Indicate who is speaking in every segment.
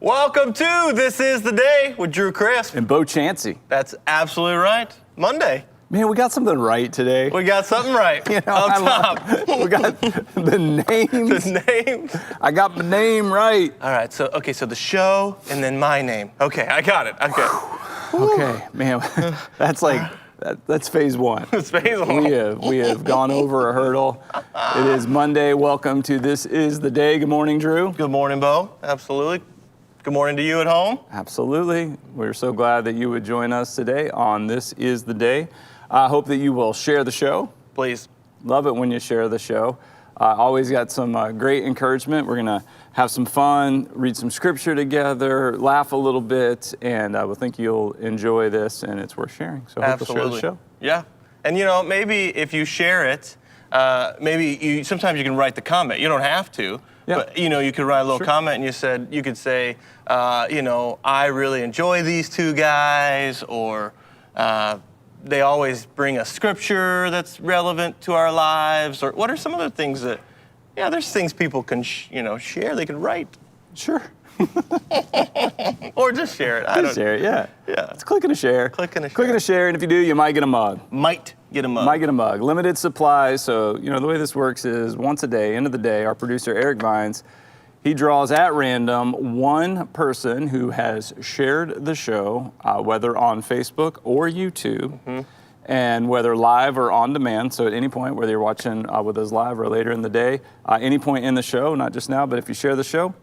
Speaker 1: Welcome to This Is the Day with Drew Crisp.
Speaker 2: And Bo Chansey.
Speaker 1: That's absolutely right. Monday.
Speaker 2: Man, we got something right today.
Speaker 1: We got something right.
Speaker 2: You know,
Speaker 1: Up top.
Speaker 2: We got the names.
Speaker 1: The names.
Speaker 2: I got the name right.
Speaker 1: All right, so the show and then my name. Okay, I got it. Okay.
Speaker 2: Okay, man, that's phase one.
Speaker 1: It's phase one.
Speaker 2: We have gone over a hurdle. It is Monday. Welcome to This Is the Day. Good morning, Drew.
Speaker 1: Good morning, Bo. Absolutely. Good morning to you at home.
Speaker 2: Absolutely. We're so glad that you would join us today on This Is the Day. I hope that you will share the show.
Speaker 1: Please.
Speaker 2: Love it when you share the show. Always got some great encouragement. We're going to have some fun, read some scripture together, laugh a little bit, and we think you'll enjoy this, and it's worth sharing. So I hope you'll share the show.
Speaker 1: Yeah. And, maybe if you share it, sometimes you can write the comment. You don't have to. Yeah. But, you could write a little comment, and you could say, I really enjoy these two guys, or they always bring a scripture that's relevant to our lives, or what are some other things that, there's things people can, share, they can write.
Speaker 2: Sure.
Speaker 1: Or just share it.
Speaker 2: Share it, yeah.
Speaker 1: Yeah.
Speaker 2: It's clicking to share.
Speaker 1: Clicking to share.
Speaker 2: Clicking to share, and if you do, you might get a mug.
Speaker 1: Might get a mug.
Speaker 2: Might get a mug. Limited supply, so, the way this works is once a day, end of the day, our producer, Eric Vines, he draws at random one person who has shared the show, whether on Facebook or YouTube, and whether live or on demand. So at any point, whether you're watching with us live or later in the day, any point in the show, not just now, but if you share the show,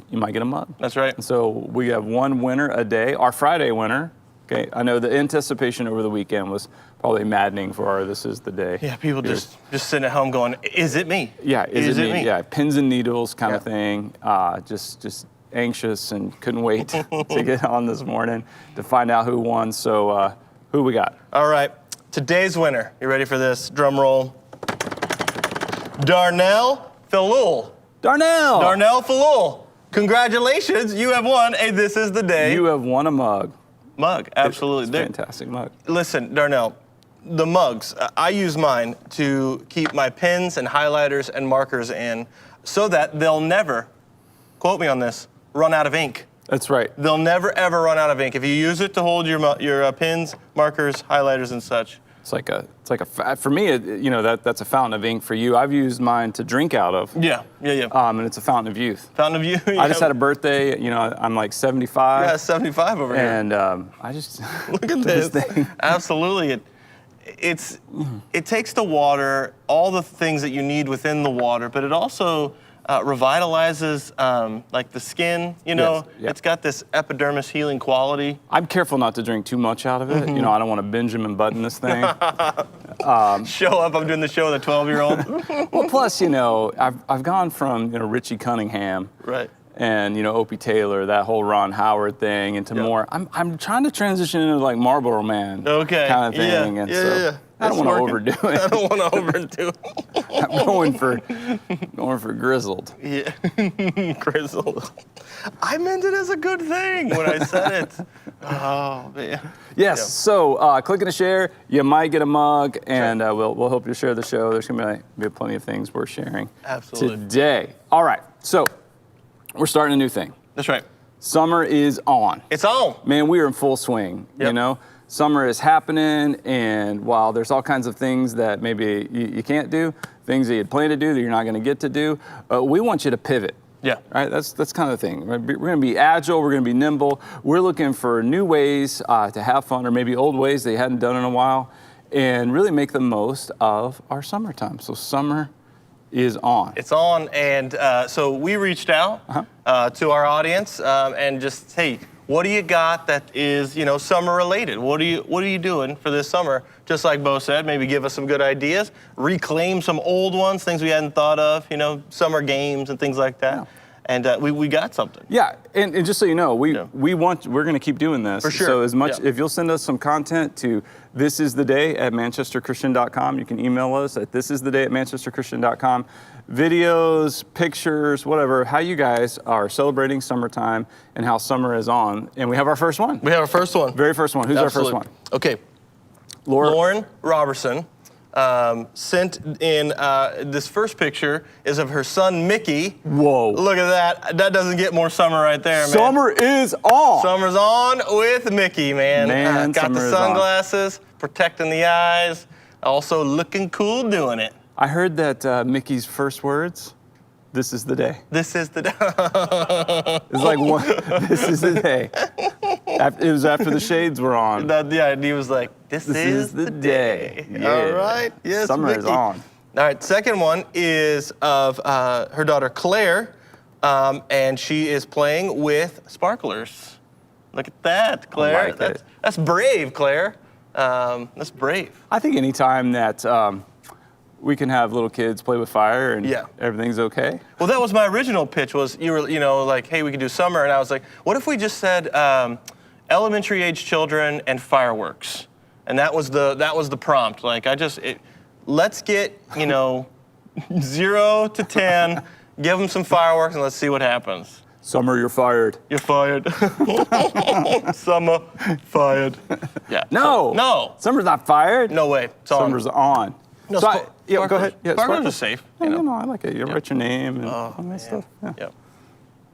Speaker 2: you might get a mug.
Speaker 1: That's right.
Speaker 2: So we have one winner a day. Our Friday winner, okay, I know the anticipation over the weekend was probably maddening for our This Is the Day.
Speaker 1: Yeah, people just sitting at home going, is it me?
Speaker 2: Yeah, is it me? Yeah, pins and needles kind of thing. Just anxious and couldn't wait to get on this morning to find out who won. So who we got?
Speaker 1: All right, today's winner. You ready for this? Drum roll. Darnell Falul.
Speaker 2: Darnell
Speaker 1: Falul. Congratulations, you have won a This Is the Day.
Speaker 2: You have won a mug.
Speaker 1: Mug, absolutely.
Speaker 2: It's a fantastic mug.
Speaker 1: Listen, Darnell, the mugs, I use mine to keep my pens and highlighters and markers in so that they'll never, quote me on this, run out of ink.
Speaker 2: That's right.
Speaker 1: They'll never, ever run out of ink. If you use it to hold your pens, markers, highlighters, and such.
Speaker 2: It's like a for me, that's a fountain of ink. For you, I've used mine to drink out of.
Speaker 1: Yeah.
Speaker 2: And it's a fountain of youth.
Speaker 1: Fountain of youth.
Speaker 2: I just had a birthday. I'm like 75.
Speaker 1: Yeah, 75 over here.
Speaker 2: And I just
Speaker 1: look at this thing. Absolutely, it takes the water, all the things that you need within the water, but it also revitalizes like the skin.
Speaker 2: Yes.
Speaker 1: It's got this epidermis healing quality.
Speaker 2: I'm careful not to drink too much out of it. I don't want to Benjamin Button this thing.
Speaker 1: Show up, I'm doing the show with a 12-year-old.
Speaker 2: Well, plus, I've gone from Richie Cunningham,
Speaker 1: right,
Speaker 2: and Opie Taylor, that whole Ron Howard thing, into more. I'm trying to transition into like Marlboro Man, kind of thing.
Speaker 1: Yeah.
Speaker 2: I don't want to overdo it.
Speaker 1: I don't want to overdo it.
Speaker 2: I'm going for grizzled.
Speaker 1: Yeah, grizzled. I meant it as a good thing when I said it. Oh man.
Speaker 2: Yes.
Speaker 1: Yeah.
Speaker 2: So clicking to share, you might get a mug, and we'll hope you share the show. There's gonna be plenty of things worth sharing.
Speaker 1: Absolutely.
Speaker 2: Today. All right. So we're starting a new thing.
Speaker 1: That's right.
Speaker 2: Summer is on.
Speaker 1: It's on.
Speaker 2: Man, we are in full swing.
Speaker 1: Yep.
Speaker 2: Summer is happening, and while there's all kinds of things that maybe you can't do, things that you had planned to do that you're not going to get to do, we want you to pivot.
Speaker 1: Yeah.
Speaker 2: Right? That's kind of the thing. We're going to be agile. We're going to be nimble. We're looking for new ways to have fun, or maybe old ways that you hadn't done in a while, and really make the most of our summertime. So summer is on.
Speaker 1: It's on, and so we reached out to our audience and just, hey, what do you got that is, summer related? What are you doing for this summer? Just like Bo said, maybe give us some good ideas, reclaim some old ones, things we hadn't thought of, summer games and things like that. Yeah. And we got something.
Speaker 2: Yeah, and just so you know, we're going to keep doing this.
Speaker 1: For sure.
Speaker 2: So if you'll send us some content to thisistheday@manchesterchristian.com, you can email us at thisistheday@manchesterchristian.com. Videos, pictures, whatever, how you guys are celebrating summertime and how summer is on. And we have our first one.
Speaker 1: We have our first one.
Speaker 2: Very first one. Who's
Speaker 1: Absolutely.
Speaker 2: our first one?
Speaker 1: Okay. Lauren Robertson sent in this first picture is of her son Mickey.
Speaker 2: Whoa.
Speaker 1: Look at that. That doesn't get more summer right there, man.
Speaker 2: Summer is on.
Speaker 1: Summer's on with Mickey, man. Got
Speaker 2: summer
Speaker 1: the
Speaker 2: is on.
Speaker 1: sunglasses, protecting the eyes, also looking cool doing it.
Speaker 2: I heard that Mickey's first words, "This is the day."
Speaker 1: This is the day.
Speaker 2: It's like, this is the day. It was after the shades were on.
Speaker 1: Yeah, he was like, this is the day.
Speaker 2: Yeah.
Speaker 1: All right. Yes,
Speaker 2: Summer
Speaker 1: Mickey.
Speaker 2: is on.
Speaker 1: All right, second one is of her daughter Claire, and she is playing with sparklers. Look at that, Claire.
Speaker 2: like it.
Speaker 1: That's brave, Claire. That's brave.
Speaker 2: I think anytime that we can have little kids play with fire and
Speaker 1: Yeah.
Speaker 2: everything's okay.
Speaker 1: Well, that was my original pitch. Was you were like, hey, we could do summer, and I was like, what if we just said elementary age children and fireworks, and that was the prompt. Like let's get 0 to 10, give them some fireworks, and let's see what happens.
Speaker 2: Summer, you're fired.
Speaker 1: You're fired. Summer, fired. Yeah. No.
Speaker 2: Summer's not fired.
Speaker 1: No way. It's on.
Speaker 2: Summer's on.
Speaker 1: No,
Speaker 2: So
Speaker 1: sparklers.
Speaker 2: go ahead. Yeah,
Speaker 1: Sparklers are safe.
Speaker 2: Yeah, I like it. You write your name and all that stuff. Yeah.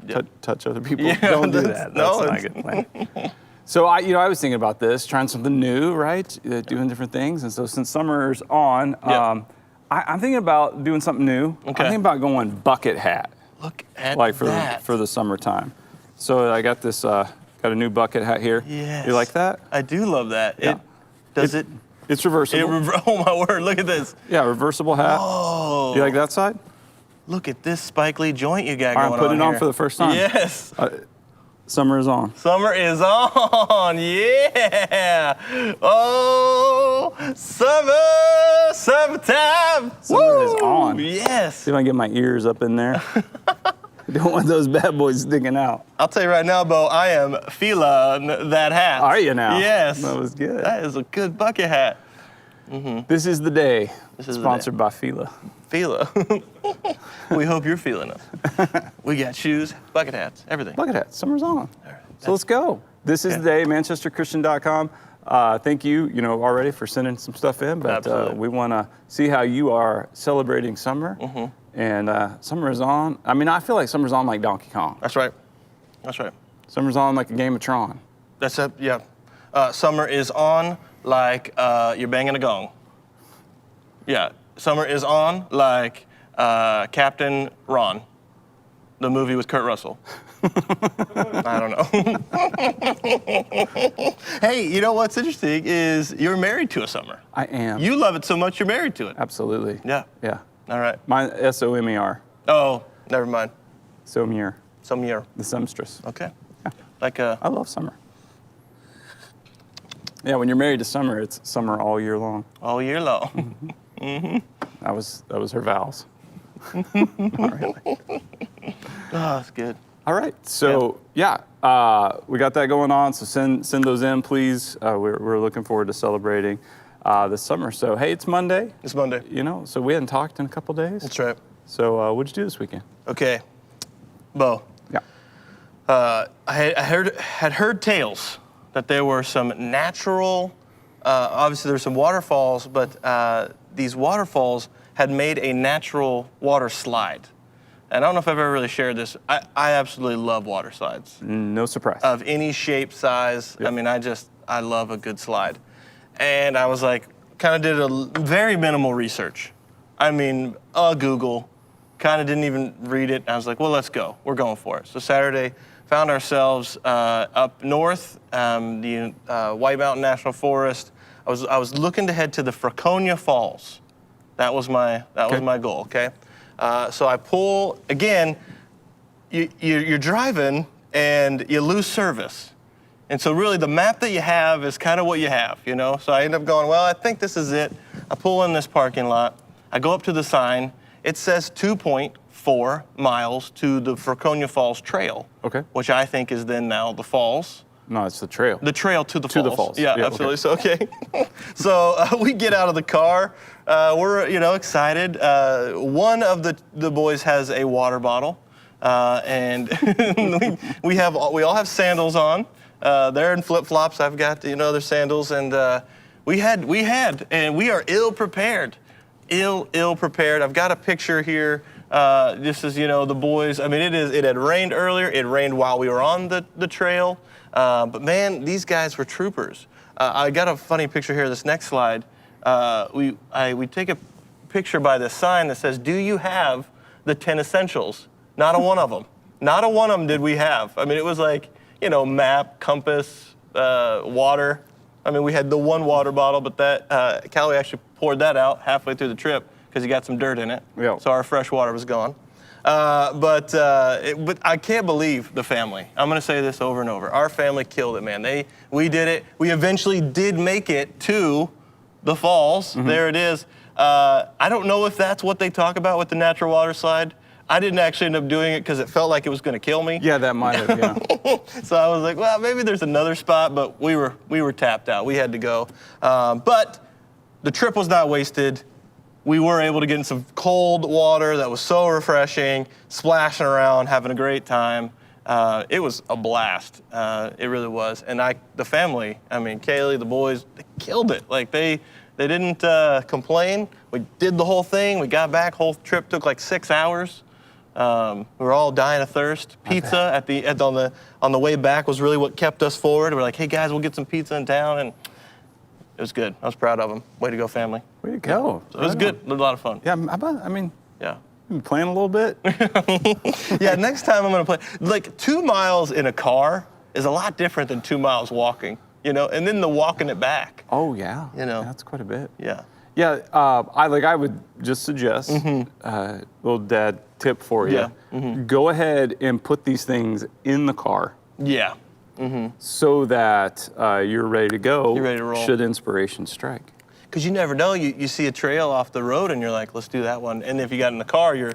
Speaker 1: Yeah.
Speaker 2: Touch other people.
Speaker 1: Yeah,
Speaker 2: Don't do
Speaker 1: that's-
Speaker 2: that.
Speaker 1: no,
Speaker 2: That's not a good plan. So I was thinking about this, trying something new, right? Doing different things. And so since summer's on,
Speaker 1: Yeah.
Speaker 2: I'm thinking about doing something new.
Speaker 1: Okay.
Speaker 2: I'm thinking about going bucket hat,
Speaker 1: Look at
Speaker 2: like for
Speaker 1: that.
Speaker 2: the summertime. So I got this, got a new bucket hat here.
Speaker 1: Yes.
Speaker 2: You like that?
Speaker 1: I do love that.
Speaker 2: Yeah.
Speaker 1: Does it?
Speaker 2: It's reversible.
Speaker 1: Oh my word! Look at this.
Speaker 2: Yeah, reversible hat.
Speaker 1: Oh.
Speaker 2: You like that side?
Speaker 1: Look at this Spike Lee joint you got
Speaker 2: All right,
Speaker 1: going
Speaker 2: I'm putting
Speaker 1: on
Speaker 2: it on
Speaker 1: here.
Speaker 2: for the first time.
Speaker 1: Yes.
Speaker 2: Summer is on.
Speaker 1: Summer is on. Yeah. Oh, summertime.
Speaker 2: Summer is
Speaker 1: Woo!
Speaker 2: on.
Speaker 1: Yes.
Speaker 2: See if I can get my ears up in there. I don't want those bad boys sticking out.
Speaker 1: I'll tell you right now, Bo, I am feeling that hat.
Speaker 2: Are you now?
Speaker 1: Yes.
Speaker 2: That was good.
Speaker 1: That is a good bucket hat.
Speaker 2: This is the day.
Speaker 1: This is the
Speaker 2: Sponsored by Fila.
Speaker 1: Fila. We hope you're feeling us. We got shoes, bucket hats, everything.
Speaker 2: Bucket hat. Summer's on.
Speaker 1: right.
Speaker 2: So let's go. This is
Speaker 1: Yeah.
Speaker 2: the day. ManchesterChristian.com. Thank you, already for sending some stuff in. But
Speaker 1: Absolutely.
Speaker 2: we want to see how you are celebrating summer.
Speaker 1: Mm-hmm.
Speaker 2: And summer is on. I mean, I feel like summer's on like Donkey Kong.
Speaker 1: That's right. That's right.
Speaker 2: Summer's on like a Game of Tron.
Speaker 1: That's it. Yeah. Summer is on like you're banging a gong. Yeah. Summer is on like Captain Ron, the movie with Kurt Russell. I don't know. Hey, you know what's interesting is you're married to a summer.
Speaker 2: I am.
Speaker 1: You love it so much you're married to it.
Speaker 2: Absolutely.
Speaker 1: Yeah.
Speaker 2: Yeah.
Speaker 1: All right.
Speaker 2: Mine, S-O-M-E-R.
Speaker 1: Oh, never mind.
Speaker 2: Somier.
Speaker 1: Some year.
Speaker 2: The seamstress.
Speaker 1: Okay.
Speaker 2: Yeah.
Speaker 1: Like
Speaker 2: I love summer. Yeah, when you're married to summer, it's summer all year long.
Speaker 1: all year long.
Speaker 2: That was her vows. All right.
Speaker 1: Oh, that's good.
Speaker 2: All right. So yeah, we got that going on. So send those in, please. We're looking forward to celebrating this summer. So hey, it's Monday.
Speaker 1: It's Monday.
Speaker 2: So we hadn't talked in a couple days.
Speaker 1: That's right.
Speaker 2: So what'd you do this weekend?
Speaker 1: Okay. Bo,
Speaker 2: Yeah.
Speaker 1: I had heard tales that there were some natural, obviously there's some waterfalls, but these waterfalls had made a natural water slide. And I don't know if I've ever really shared this. I absolutely love water slides
Speaker 2: No surprise.
Speaker 1: of any shape, size.
Speaker 2: Yep.
Speaker 1: I mean, I love a good slide. And I was like, kind of did a very minimal research. I mean, Google, kind of didn't even read it. I was like, well, let's go. We're going for it. So Saturday, found ourselves up north, the White Mountain National Forest. I was looking to head to the Franconia Falls. That was my goal. Okay, so I pull again. You're driving and you lose service, and so really the map that you have is kind of what you have, So I end up going, well, I think this is it. I pull in this parking lot. I go up to the sign. It says 2.4 miles to the Franconia Falls Trail.
Speaker 2: Okay.
Speaker 1: Which I think is then now the falls.
Speaker 2: No, it's the trail.
Speaker 1: The trail to the falls.
Speaker 2: To the falls.
Speaker 1: Yeah,
Speaker 2: Yeah,
Speaker 1: absolutely. So, okay. So we get out of the car. We're, excited. One of the boys has a water bottle. And we all have sandals on. They're in flip-flops. I've got, their sandals. And We had, and we are ill prepared. Ill prepared. I've got a picture here. This is, the boys. I mean, it had rained earlier. It rained while we were on the trail. But man, these guys were troopers. I got a funny picture here. This next slide. We take a picture by the sign that says, "Do you have the 10 essentials?" Not a one of them. Not a one of them did we have. I mean, it was like, map, compass, water. I mean, we had the one water bottle, but that Callaway actually poured that out halfway through the trip because he got some dirt in it.
Speaker 2: Yeah.
Speaker 1: So our fresh water was gone. But I can't believe the family. I'm going to say this over and over. Our family killed it, man. We did it. We eventually did make it to the falls. Mm-hmm. There it is. I don't know if that's what they talk about with the natural water slide. I didn't actually end up doing it because it felt like it was going to kill me.
Speaker 2: Yeah, that might have, yeah.
Speaker 1: So I was like, well, maybe there's another spot, but we were tapped out. We had to go. But the trip was not wasted. We were able to get in some cold water that was so refreshing, splashing around, having a great time. It was a blast. It really was. And the family, Kaylee, the boys, they killed it. Like they didn't complain. We did the whole thing. We got back. Whole trip took like 6 hours. We were all dying of thirst. Pizza on the way back was really what kept us forward. We're like, hey guys, we'll get some pizza in town, and it was good. I was proud of them. Way to go, family.
Speaker 2: Way to go.
Speaker 1: So it was good. A lot of fun.
Speaker 2: Yeah,
Speaker 1: Yeah.
Speaker 2: you playing a little bit.
Speaker 1: Yeah, next time I'm gonna play. Like 2 miles in a car is a lot different than 2 miles walking. And then the walking it back.
Speaker 2: Oh yeah.
Speaker 1: Yeah,
Speaker 2: that's quite a bit.
Speaker 1: Yeah.
Speaker 2: Yeah, I would just suggest little dad tip for you.
Speaker 1: Yeah. Mm-hmm.
Speaker 2: Go ahead and put these things in the car.
Speaker 1: Yeah.
Speaker 2: So that you're ready to go.
Speaker 1: You're ready to roll.
Speaker 2: Should inspiration strike.
Speaker 1: Because you never know. You see a trail off the road and you're like, let's do that one. And if you got in the car, you're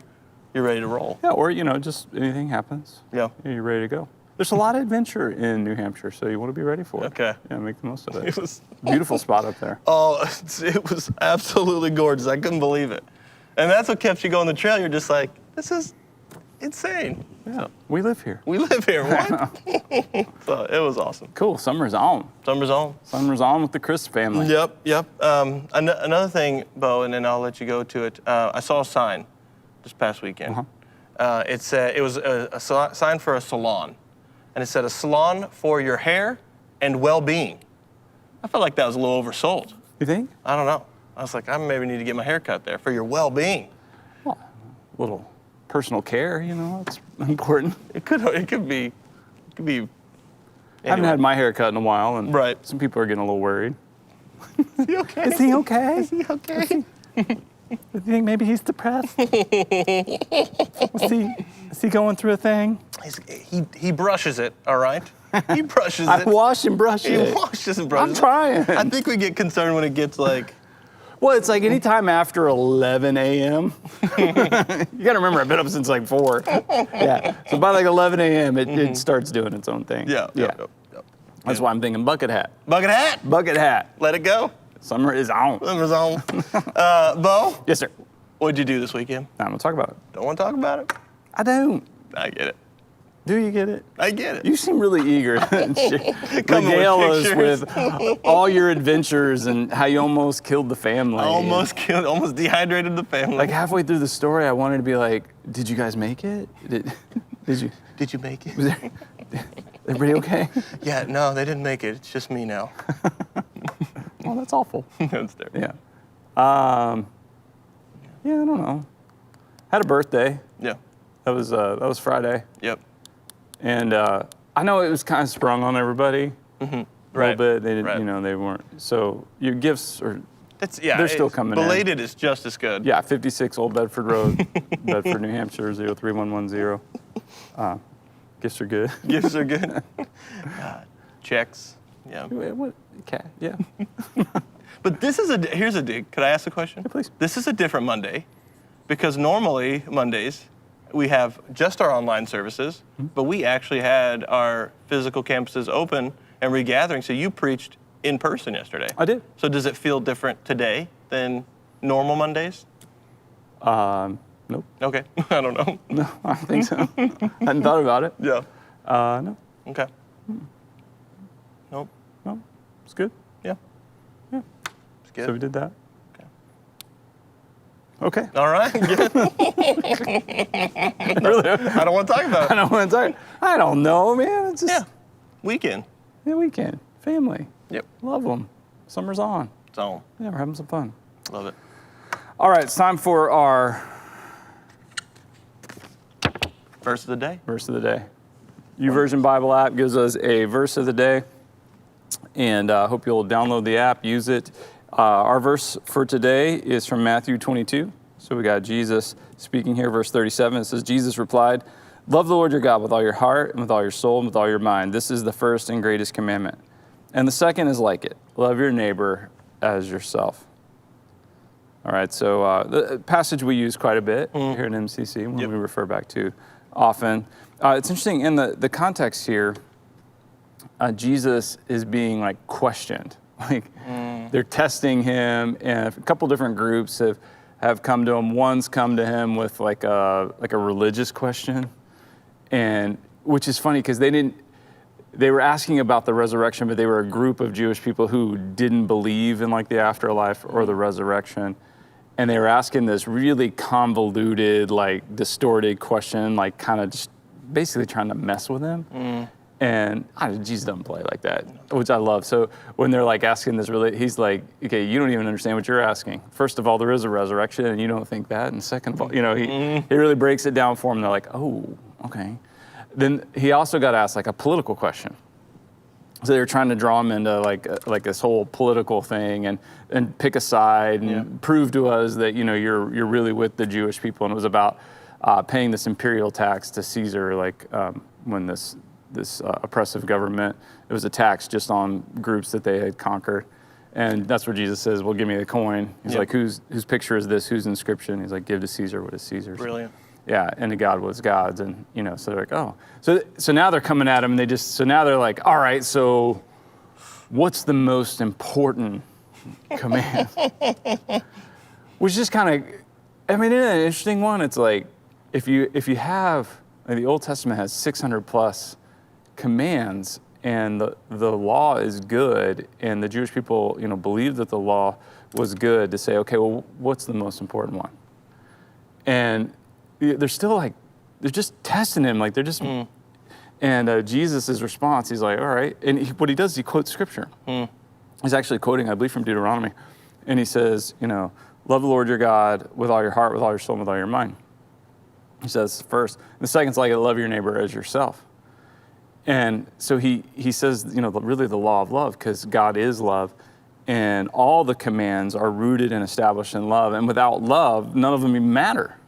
Speaker 1: ready to roll.
Speaker 2: Yeah, or just anything happens.
Speaker 1: Yeah.
Speaker 2: You're ready to go. There's a lot of adventure in New Hampshire, so you want to be ready for it.
Speaker 1: Okay.
Speaker 2: Yeah, make the most of it.
Speaker 1: It was
Speaker 2: Beautiful spot up there.
Speaker 1: Oh, it was absolutely gorgeous. I couldn't believe it. And that's what kept you going the trail. You're just like, this is insane.
Speaker 2: Yeah, we live here.
Speaker 1: We live here. What? So it was awesome.
Speaker 2: Cool. Summer's on.
Speaker 1: Summer's on.
Speaker 2: Summer's on with the Chris family.
Speaker 1: Yep. Another thing, Bo, and then I'll let you go to it. I saw a sign this past weekend. It was a sign for a salon. And it said, a salon for your hair and well-being. I felt like that was a little oversold.
Speaker 2: You think?
Speaker 1: I don't know. I was like, I maybe need to get my hair cut there for your well-being.
Speaker 2: Well, a little personal care, it's important.
Speaker 1: It could be.
Speaker 2: I haven't had my hair cut in a while, and
Speaker 1: Right.
Speaker 2: some people are getting a little worried.
Speaker 1: Is he okay?
Speaker 2: Is he okay?
Speaker 1: Is he okay?
Speaker 2: Do you think maybe he's depressed? Is he going through a thing?
Speaker 1: He brushes it, all right? He brushes
Speaker 2: I
Speaker 1: it.
Speaker 2: wash and brush
Speaker 1: He
Speaker 2: it.
Speaker 1: washes and brushes
Speaker 2: I'm trying.
Speaker 1: it. I think we get concerned when it gets like,
Speaker 2: Well, it's like anytime after 11 a.m. You got to remember, I've been up since like 4. Yeah. So by like 11 a.m., it starts doing its own thing.
Speaker 1: yeah.
Speaker 2: That's why I'm thinking bucket hat.
Speaker 1: Bucket hat.
Speaker 2: Bucket hat.
Speaker 1: Let it go.
Speaker 2: Summer is on.
Speaker 1: Summer's on. Bo,
Speaker 2: Yes, sir.
Speaker 1: what'd you do this weekend?
Speaker 2: I'm going to talk about it.
Speaker 1: Don't want to talk about it?
Speaker 2: I don't.
Speaker 1: I get it.
Speaker 2: Do you get it?
Speaker 1: I get it.
Speaker 2: You seem really eager to
Speaker 1: Coming with
Speaker 2: regale us
Speaker 1: pictures.
Speaker 2: with all your adventures and how you almost killed the family.
Speaker 1: Almost dehydrated the family.
Speaker 2: Like halfway through the story, I wanted to be like, did you guys make it? Did you?
Speaker 1: Did you make it?
Speaker 2: Was there, everybody okay?
Speaker 1: Yeah, no, they didn't make it. It's just me now.
Speaker 2: Well, that's awful.
Speaker 1: That's terrible.
Speaker 2: Yeah. Yeah, I don't know. Had a birthday.
Speaker 1: Yeah.
Speaker 2: That was Friday.
Speaker 1: Yep.
Speaker 2: And I know it was kind of sprung on everybody a little
Speaker 1: Right.
Speaker 2: bit. They didn't,
Speaker 1: Right.
Speaker 2: they weren't. So your gifts are,
Speaker 1: They're
Speaker 2: still coming in.
Speaker 1: Belated is just as good.
Speaker 2: yeah, 56 Old Bedford Road, Bedford, New Hampshire, 03110. Gifts are good.
Speaker 1: Gifts are good. Checks. Yeah.
Speaker 2: What? Okay, yeah.
Speaker 1: But here's a dig. Could I ask a question?
Speaker 2: Yeah, please.
Speaker 1: This is a different Monday because normally Mondays we have just our online services, but we actually had our physical campuses open and regathering. So you preached in person yesterday.
Speaker 2: I did.
Speaker 1: So does it feel different today than normal Mondays?
Speaker 2: Nope.
Speaker 1: Okay. I don't know.
Speaker 2: No, I don't think so. Hadn't thought about it.
Speaker 1: Yeah.
Speaker 2: No.
Speaker 1: Okay. Nope.
Speaker 2: No. It's good.
Speaker 1: Yeah. Good.
Speaker 2: So we did that. Okay.
Speaker 1: All right. Good.
Speaker 2: Really?
Speaker 1: I don't want to talk about
Speaker 2: I
Speaker 1: it.
Speaker 2: don't want to talk. I don't know, man. It's just
Speaker 1: Yeah. Weekend.
Speaker 2: weekend, family,
Speaker 1: Yep.
Speaker 2: love them. Summer's on.
Speaker 1: So,
Speaker 2: Yeah, we're having some fun.
Speaker 1: love it.
Speaker 2: All right, it's time for our
Speaker 1: Verse of the day.
Speaker 2: verse of the day. YouVersion Bible app gives us a verse of the day, and I hope you'll download the app, use it. Our verse for today is from Matthew 22. So we got Jesus speaking here, verse 37. It says, Jesus replied, "Love the Lord your God with all your heart and with all your soul and with all your mind. This is the first and greatest commandment. And the second is like it. Love your neighbor as yourself." All right, so the passage we use quite a bit here at MCC, when we refer back to often. It's interesting, in the context here, Jesus is being like questioned. Like they're testing him, and a couple different groups have come to him. One's come to him with like a religious question, and which is funny because they were asking about the resurrection, but they were a group of Jewish people who didn't believe in like the afterlife or the resurrection. And they were asking this really convoluted, like distorted question, like kind of just basically trying to mess with him. And Jesus doesn't play like that, which I love. So when they're like asking this, really, he's like, okay, you don't even understand what you're asking. First of all, there is a resurrection, and you don't think that. And second of all, he really breaks it down for them. They're like, oh, okay. Then he also got asked like a political question. So they were trying to draw him into like this whole political thing and pick a side and prove to us that you're really with the Jewish people. And it was about paying this imperial tax to Caesar, like when this oppressive government, it was a tax just on groups that they had conquered. And that's where Jesus says, well, give me the coin. He's like, whose picture is this? Whose inscription? He's like, give to Caesar what is Caesar's.
Speaker 1: Brilliant.
Speaker 2: Yeah, and to God was God's, and so they're like, oh, so now they're coming at him, and so now they're like, all right, so what's the most important command? Which is kind of, I mean, isn't it an interesting one? It's like, if you have, like the Old Testament has 600 plus commands, and the law is good, and the Jewish people, believed that the law was good, to say, okay, well, what's the most important one? And they're still like, they're just testing him, like they're just, and Jesus' response, he's like, all right, and what he does is he quotes scripture. He's actually quoting, I believe, from Deuteronomy, and he says, love the Lord your God with all your heart, with all your soul, and with all your mind. He says first. And the second's like, love your neighbor as yourself. And so he says, really the law of love, because God is love, and all the commands are rooted and established in love, and without love, none of them even matter.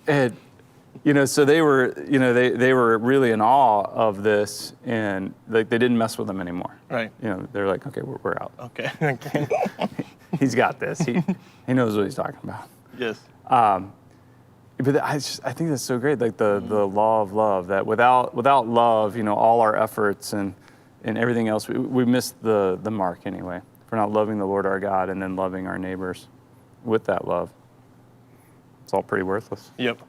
Speaker 2: And so they were, they were really in awe of this, and they didn't mess with him anymore.
Speaker 1: Right.
Speaker 2: They're like, okay, we're out.
Speaker 1: Okay.
Speaker 2: He's got this. He knows what he's talking about.
Speaker 1: Yes.
Speaker 2: But I think that's so great, like the law of love, that without love, all our efforts and everything else, we miss the mark anyway. If we're not loving the Lord our God and then loving our neighbors with that love, it's all pretty worthless.
Speaker 1: Yep.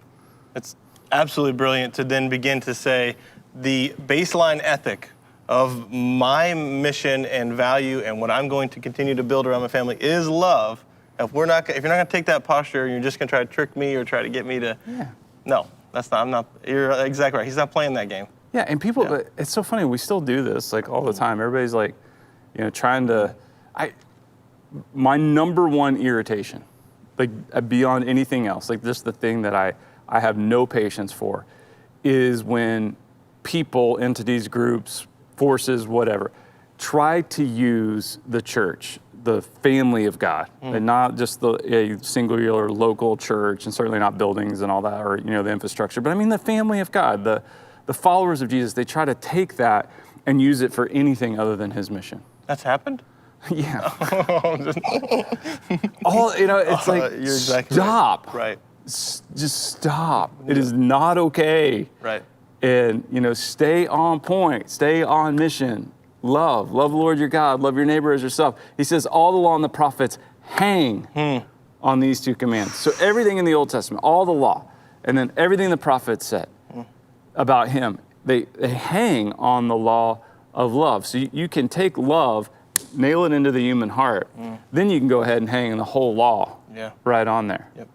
Speaker 1: It's absolutely brilliant to then begin to say the baseline ethic of my mission and value and what I'm going to continue to build around my family is love. If you're not going to take that posture, you're just going to try to trick me or try to get me to, no, you're exactly right. He's not playing that game.
Speaker 2: Yeah, and people, it's so funny, we still do this like all the time. Everybody's like, trying to, my number one irritation, like beyond anything else, like just the thing that I have no patience for, is when people, entities, groups, forces, whatever, try to use the church, the family of God, and not just the singular local church, and certainly not buildings and all that, or the infrastructure, but I mean the family of God, the followers of Jesus. They try to take that and use it for anything other than his mission.
Speaker 1: That's happened?
Speaker 2: Yeah. It's like,
Speaker 1: you're exactly
Speaker 2: stop.
Speaker 1: Right.
Speaker 2: Just stop. It is not okay.
Speaker 1: Right.
Speaker 2: And, stay on point, stay on mission. Love the Lord your God, love your neighbor as yourself. He says all the law and the prophets hang on these two commands. So everything in the Old Testament, all the law, and then everything the prophets said about him, they hang on the law of love. So you can take love nail it into the human heart, then you can go ahead and hang the whole law right on there.
Speaker 1: Yep.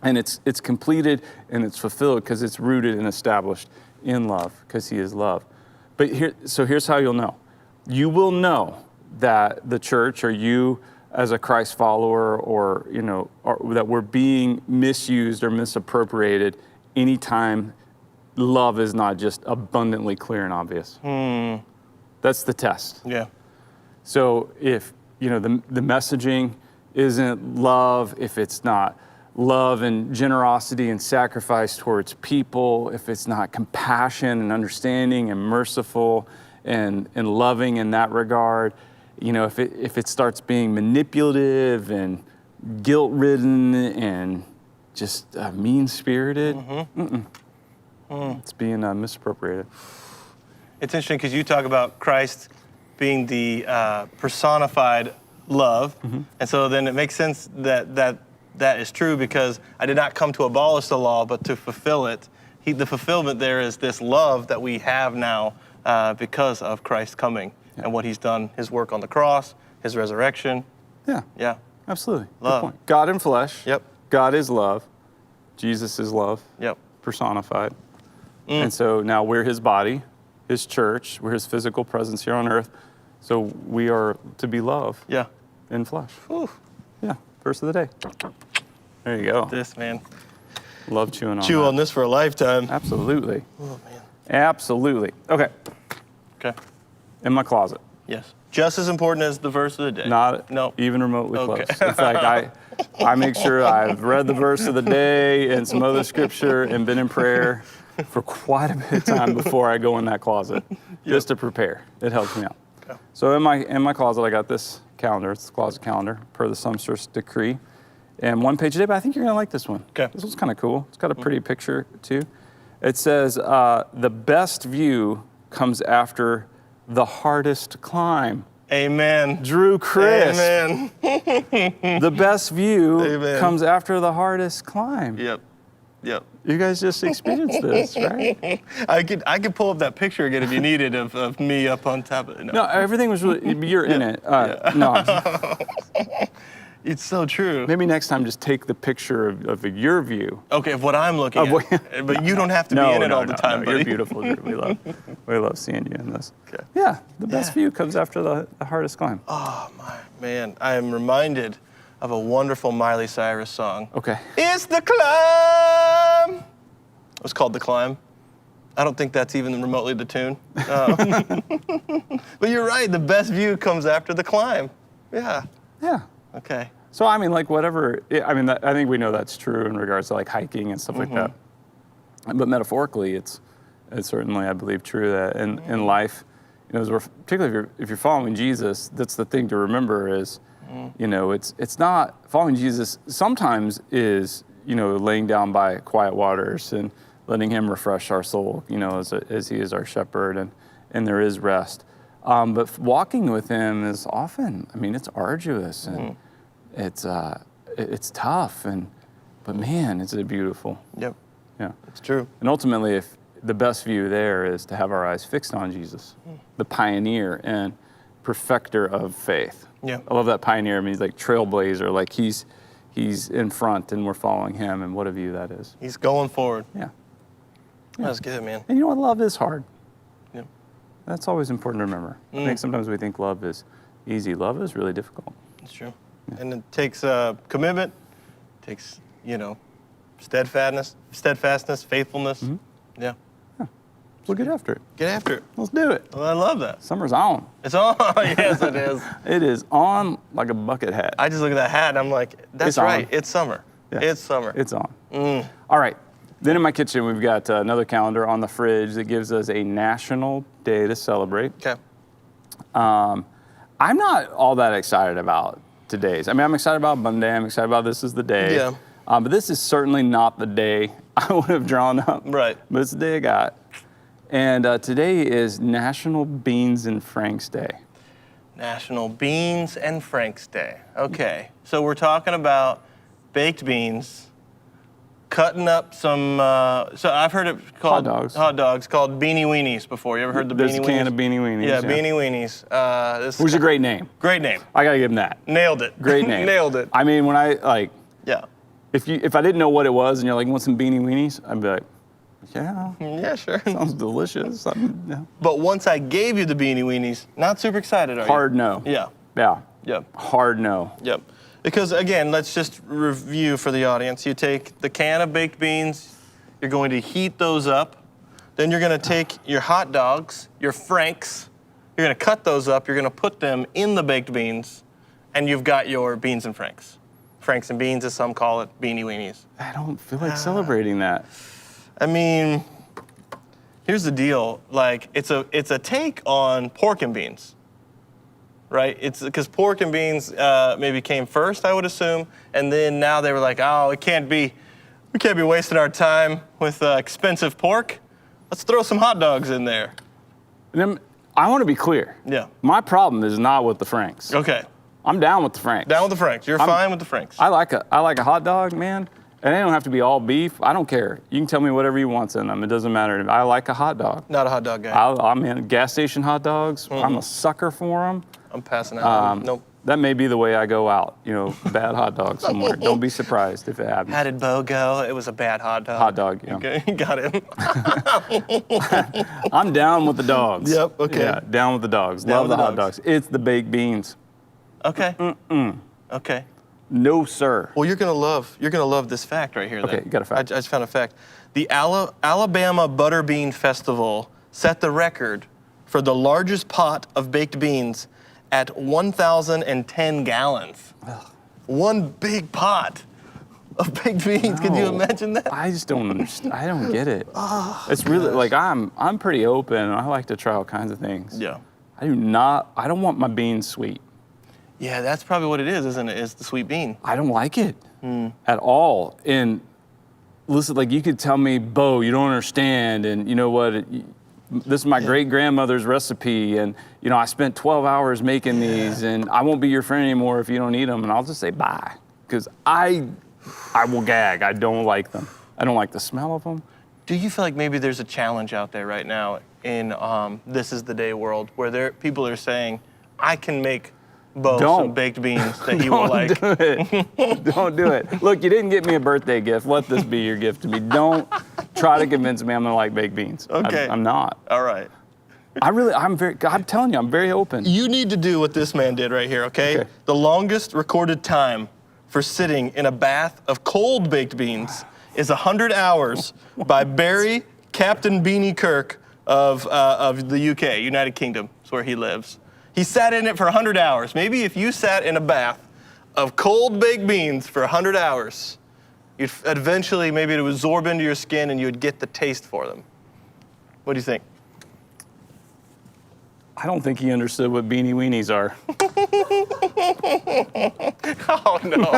Speaker 2: And it's completed and it's fulfilled because it's rooted and established in love, because he is love. But here's how you'll know. You will know that the church, or you as a Christ follower, or that we're being misused or misappropriated anytime love is not just abundantly clear and obvious. That's the test.
Speaker 1: Yeah.
Speaker 2: So if the messaging isn't love, if it's not love and generosity and sacrifice towards people, if it's not compassion and understanding and merciful and loving in that regard, if it starts being manipulative and guilt-ridden and just mean-spirited, it's being misappropriated.
Speaker 1: It's interesting because you talk about Christ being the personified love, and so then it makes sense that is true, because I did not come to abolish the law, but to fulfill it. The fulfillment there is this love that we have now because of Christ coming and what he's done, his work on the cross, his resurrection.
Speaker 2: Yeah.
Speaker 1: Yeah.
Speaker 2: Absolutely.
Speaker 1: Love.
Speaker 2: Good point. God in flesh.
Speaker 1: Yep.
Speaker 2: God is love. Jesus is love.
Speaker 1: Yep.
Speaker 2: Personified. And so now we're his body, his church, we're his physical presence here on earth. So we are to be love in flesh.
Speaker 1: Whew.
Speaker 2: Yeah. Verse of the day. There you go.
Speaker 1: This, man.
Speaker 2: Love chewing on
Speaker 1: Chew
Speaker 2: that.
Speaker 1: on this for a lifetime.
Speaker 2: Absolutely.
Speaker 1: Oh, man.
Speaker 2: Absolutely. Okay.
Speaker 1: Okay.
Speaker 2: In my closet.
Speaker 1: Yes. Just as important as the verse of the day.
Speaker 2: Not
Speaker 1: No.
Speaker 2: even remotely
Speaker 1: Okay.
Speaker 2: close. In fact, I make sure I've read the verse of the day and some other scripture and been in prayer for quite a bit of time before I go in that closet, just to prepare. It helps me out.
Speaker 1: Okay.
Speaker 2: So in my closet, I got this calendar. It's the closet calendar per the Sumster's decree, and one page a day. But I think you're gonna like this one.
Speaker 1: Okay.
Speaker 2: This one's kind of cool. It's got a pretty picture too. It says the best view comes after the hardest climb.
Speaker 1: Amen.
Speaker 2: Drew Chris.
Speaker 1: Amen.
Speaker 2: The best view
Speaker 1: Amen.
Speaker 2: comes after the hardest climb.
Speaker 1: Yep. Yep.
Speaker 2: You guys just experienced this, right?
Speaker 1: I could pull up that picture again if you needed of me up on top of it.
Speaker 2: No, everything was really, you're in it. No,
Speaker 1: It's so true.
Speaker 2: maybe next time just take the picture of your view.
Speaker 1: Okay, of what I'm looking
Speaker 2: Of what-
Speaker 1: at. But you don't have to be in it all the time, buddy.
Speaker 2: You're beautiful, Drew. We love seeing you in this.
Speaker 1: Okay.
Speaker 2: Yeah, the best
Speaker 1: Yeah.
Speaker 2: view comes after the hardest climb.
Speaker 1: Oh, my man. I am reminded of a wonderful Miley Cyrus song.
Speaker 2: Okay.
Speaker 1: It's the climb. It was called The Climb. I don't think that's even remotely the tune. But you're right. The best view comes after the climb. Yeah.
Speaker 2: Yeah.
Speaker 1: Okay.
Speaker 2: So I mean, like whatever. I mean, I think we know that's true in regards to like hiking and stuff like that. But metaphorically, it's certainly, I believe, true that in life, particularly if you're following Jesus, that's the thing to remember is, it's not following Jesus. Sometimes is laying down by quiet waters and letting him refresh our soul, as he is our shepherd, and there is rest. But walking with him is often, it's arduous and it's tough, but man, is it beautiful.
Speaker 1: Yep.
Speaker 2: Yeah.
Speaker 1: It's true.
Speaker 2: And ultimately, if the best view there is to have our eyes fixed on Jesus, the pioneer and perfecter of faith.
Speaker 1: Yeah.
Speaker 2: I love that pioneer. I mean, he's like trailblazer, like he's in front and we're following him, and what a view that is.
Speaker 1: He's going forward.
Speaker 2: Yeah.
Speaker 1: That's good, man.
Speaker 2: And you know what? Love is hard.
Speaker 1: Yep.
Speaker 2: That's always important to remember. I think sometimes we think love is easy. Love is really difficult.
Speaker 1: It's true. And it takes commitment, takes, steadfastness, faithfulness. Yeah.
Speaker 2: We'll get after it.
Speaker 1: Get after it.
Speaker 2: Let's do it.
Speaker 1: Well, I love that.
Speaker 2: Summer's on.
Speaker 1: It's on. Yes, it is.
Speaker 2: It is on like a bucket hat.
Speaker 1: I just look at that hat and I'm like, that's
Speaker 2: It's on.
Speaker 1: right. It's summer.
Speaker 2: Yeah.
Speaker 1: It's summer.
Speaker 2: It's on. All right. Then in my kitchen, we've got another calendar on the fridge that gives us a national day to celebrate.
Speaker 1: Okay.
Speaker 2: I'm not all that excited about today's. I'm excited about Monday. I'm excited about this is the day.
Speaker 1: Yeah.
Speaker 2: But this is certainly not the day I would have drawn up.
Speaker 1: Right.
Speaker 2: But it's the day I got. And today is National Beans and Franks Day.
Speaker 1: National Beans and Franks Day. Okay. So we're talking about baked beans cutting up some. So I've heard it called
Speaker 2: Hot dogs.
Speaker 1: called beanie weenies before. You ever heard the
Speaker 2: There's
Speaker 1: beanie
Speaker 2: a
Speaker 1: weenies?
Speaker 2: can of beanie weenies.
Speaker 1: Yeah, beanie weenies.
Speaker 2: Which is a great name.
Speaker 1: Great name.
Speaker 2: I gotta give him that.
Speaker 1: Nailed it.
Speaker 2: Great name.
Speaker 1: Nailed it.
Speaker 2: I mean, when I like,
Speaker 1: Yeah.
Speaker 2: if I didn't know what it was, and you're like, want some beanie weenies? I'd be like, yeah,
Speaker 1: Yeah, sure.
Speaker 2: sounds delicious. Yeah.
Speaker 1: But once I gave you the beanie weenies, not super excited, are you?
Speaker 2: Hard no.
Speaker 1: Yeah.
Speaker 2: Yeah.
Speaker 1: Yep.
Speaker 2: Hard no.
Speaker 1: Yep. Because again, let's just review for the audience. You take the can of baked beans, you're going to heat those up. Then you're going to take your hot dogs, your Franks, you're going to cut those up, you're going to put them in the baked beans, and you've got your beans and Franks. Franks and beans, as some call it, beanie weenies.
Speaker 2: I don't feel like celebrating that.
Speaker 1: I mean, here's the deal. Like, it's a take on pork and beans. Right? It's because pork and beans maybe came first, I would assume, and then now they were like, oh, we can't be wasting our time with expensive pork. Let's throw some hot dogs in there.
Speaker 2: And then, I want to be clear.
Speaker 1: Yeah.
Speaker 2: My problem is not with the Franks.
Speaker 1: Okay.
Speaker 2: I'm down with the Franks.
Speaker 1: Down with the Franks. You're fine with the Franks.
Speaker 2: I like a hot dog, man. And they don't have to be all beef. I don't care. You can tell me whatever you want in them. It doesn't matter to me. I like a hot dog.
Speaker 1: Not a hot dog guy.
Speaker 2: I'm in gas station hot dogs. I'm a sucker for them.
Speaker 1: I'm passing out. Nope.
Speaker 2: That may be the way I go out. You know, bad hot dog somewhere. Don't be surprised if it happens.
Speaker 1: How did Bo go? It was a bad hot dog.
Speaker 2: Hot dog, yeah.
Speaker 1: Okay, got him.
Speaker 2: I'm down with the dogs.
Speaker 1: Yep, okay.
Speaker 2: Yeah, down with the dogs.
Speaker 1: Down
Speaker 2: Love
Speaker 1: with
Speaker 2: the
Speaker 1: the
Speaker 2: hot
Speaker 1: dogs.
Speaker 2: dogs. It's the baked beans.
Speaker 1: Okay. Okay.
Speaker 2: No, sir.
Speaker 1: Well, you're gonna love this fact right here.
Speaker 2: Okay,
Speaker 1: then.
Speaker 2: you got a fact.
Speaker 1: I just found a fact. The Alabama Butterbean Festival set the record for the largest pot of baked beans at 1,010 gallons. One big pot of baked beans. Could you
Speaker 2: No.
Speaker 1: imagine that?
Speaker 2: I just don't understand. I don't get it. It's really like I'm pretty open. I like to try all kinds of things.
Speaker 1: Yeah.
Speaker 2: I don't want my beans sweet.
Speaker 1: Yeah, that's probably what it is, isn't it? It's the sweet bean.
Speaker 2: I don't like it at all. And listen, like you could tell me, Bo, you don't understand. And you know what? This is my great grandmother's recipe. And you know, I spent 12 hours making these and I won't be your friend anymore if you don't eat them. And I'll just say bye. Because I will gag. I don't like them. I don't like the smell of them.
Speaker 1: Do you feel like maybe there's a challenge out there right now in This Is the Day world where people are saying, I can make Bo some
Speaker 2: Don't.
Speaker 1: baked beans that he will like?
Speaker 2: Do it. Don't do it. Look, you didn't get me a birthday gift. Let this be your gift to me. Don't try to convince me I'm gonna like baked beans.
Speaker 1: Okay.
Speaker 2: I'm not.
Speaker 1: All right.
Speaker 2: I'm telling you, I'm very open.
Speaker 1: You need to do what this man did right here, okay?
Speaker 2: Okay.
Speaker 1: The longest recorded time for sitting in a bath of cold baked beans is 100 hours by Barry Captain Beanie Kirk of the UK, United Kingdom. That's where he lives. He sat in it for 100 hours. Maybe if you sat in a bath of cold baked beans for 100 hours, you'd eventually, maybe it would absorb into your skin and you would get the taste for them. What do you think?
Speaker 2: I don't think he understood what beanie weenies are.
Speaker 1: Oh, no.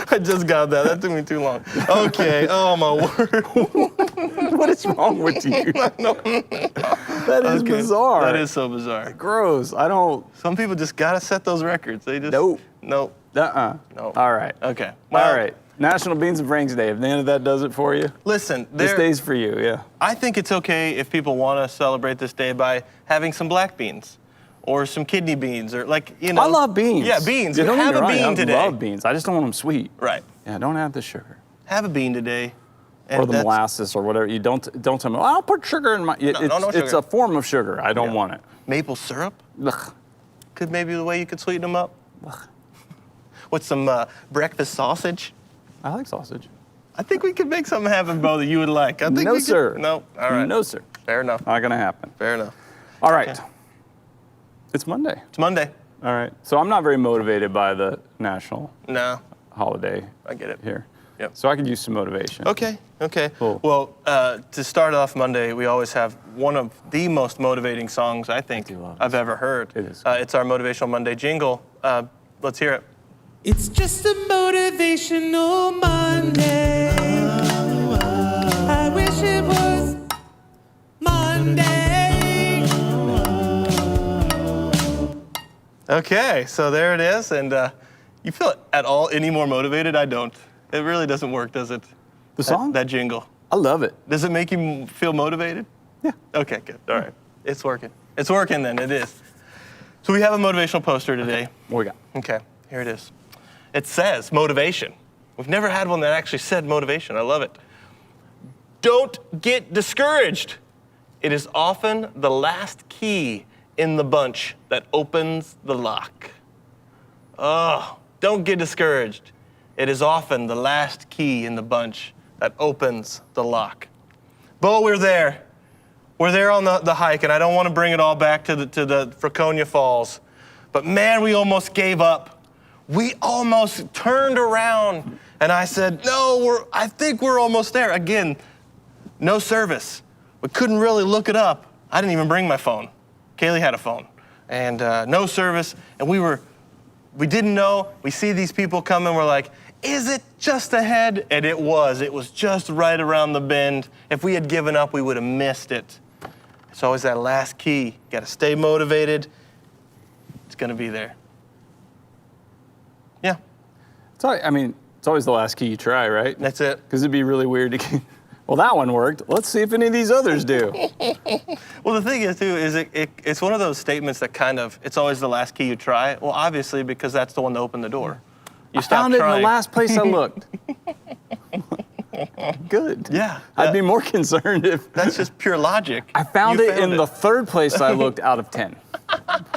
Speaker 1: I just got that. That took me too long. Okay. Oh, my word.
Speaker 2: What is wrong with you? That is
Speaker 1: Okay.
Speaker 2: bizarre.
Speaker 1: That is so bizarre.
Speaker 2: gross. I don't.
Speaker 1: Some people just got to set those records. They just.
Speaker 2: Nope.
Speaker 1: Nope.
Speaker 2: No.
Speaker 1: All
Speaker 2: right.
Speaker 1: Okay.
Speaker 2: All
Speaker 1: Well,
Speaker 2: right. National Beans and Franks Day. If the end of that does it for you,
Speaker 1: Listen,
Speaker 2: this day's for you. Yeah.
Speaker 1: I think it's okay if people want to celebrate this day by having some black beans or some kidney beans or like, you know.
Speaker 2: I love beans.
Speaker 1: Yeah, beans.
Speaker 2: Yeah, don't get
Speaker 1: Have
Speaker 2: me
Speaker 1: a
Speaker 2: wrong,
Speaker 1: bean today.
Speaker 2: I love beans. I just don't want them sweet.
Speaker 1: Right.
Speaker 2: Yeah, don't add the sugar.
Speaker 1: Have a bean today.
Speaker 2: Or the molasses or whatever. You don't tell me, I'll put sugar in my.
Speaker 1: no
Speaker 2: It's
Speaker 1: sugar.
Speaker 2: a form of sugar. I don't
Speaker 1: Yeah.
Speaker 2: want it.
Speaker 1: Maple syrup
Speaker 2: Ugh.
Speaker 1: could maybe be the way you could sweeten them up. With some breakfast sausage.
Speaker 2: I like sausage.
Speaker 1: I think we could make something happen, Bo, that you would like. I think
Speaker 2: No,
Speaker 1: we could-
Speaker 2: sir.
Speaker 1: No. All right.
Speaker 2: No, sir.
Speaker 1: Fair enough.
Speaker 2: Not gonna happen.
Speaker 1: Fair enough.
Speaker 2: All right.
Speaker 1: Okay.
Speaker 2: It's Monday.
Speaker 1: It's Monday.
Speaker 2: All right. So I'm not very motivated by the national
Speaker 1: No,
Speaker 2: holiday
Speaker 1: I get it.
Speaker 2: here.
Speaker 1: Yep.
Speaker 2: So I could use some motivation.
Speaker 1: Okay.
Speaker 2: Cool.
Speaker 1: Well, to start off Monday, we always have one of the most motivating songs I think
Speaker 2: do love
Speaker 1: I've
Speaker 2: this.
Speaker 1: ever heard.
Speaker 2: It is.
Speaker 1: It's our Motivational Monday jingle. Let's hear it.
Speaker 3: It's just a motivational Monday. I wish it was Monday.
Speaker 1: Okay, so there it is. And you feel at all any more motivated? I don't. It really doesn't work, does it?
Speaker 2: The song?
Speaker 1: That jingle.
Speaker 2: I love it.
Speaker 1: Does it make you feel motivated?
Speaker 2: Yeah.
Speaker 1: Okay, good. All right. It's working. It's working then. It is. So we have a motivational poster today.
Speaker 2: What we got?
Speaker 1: Okay, here it is. It says motivation. We've never had one that actually said motivation. I love it. Don't get discouraged. It is often the last key in the bunch that opens the lock. Oh, don't get discouraged. It is often the last key in the bunch that opens the lock. Bo, we're there. We're there on the hike, and I don't want to bring it all back to the Franconia Falls. But man, we almost gave up. We almost turned around, and I said, no, I think we're almost there. Again, no service. We couldn't really look it up. I didn't even bring my phone. Kaylee had a phone. And no service, and we didn't know. We see these people coming, we're like, is it just ahead? And it was. It was just right around the bend. If we had given up, we would have missed it. It's always that last key. You got to stay motivated. It's going to be there. Yeah,
Speaker 2: It's always the last key you try, right?
Speaker 1: that's it.
Speaker 2: Because it'd be really weird to keep, well, that one worked. Let's see if any of these others do.
Speaker 1: Well, the thing is, too, is it's one of those statements that kind of, it's always the last key you try. Well, obviously, because that's the one that opened the door. You
Speaker 2: I
Speaker 1: stop
Speaker 2: found it in
Speaker 1: trying.
Speaker 2: the last place I looked. Good.
Speaker 1: Yeah.
Speaker 2: I'd be more concerned if
Speaker 1: That's just pure logic.
Speaker 2: I found
Speaker 1: You
Speaker 2: it in the third place I looked out of 10.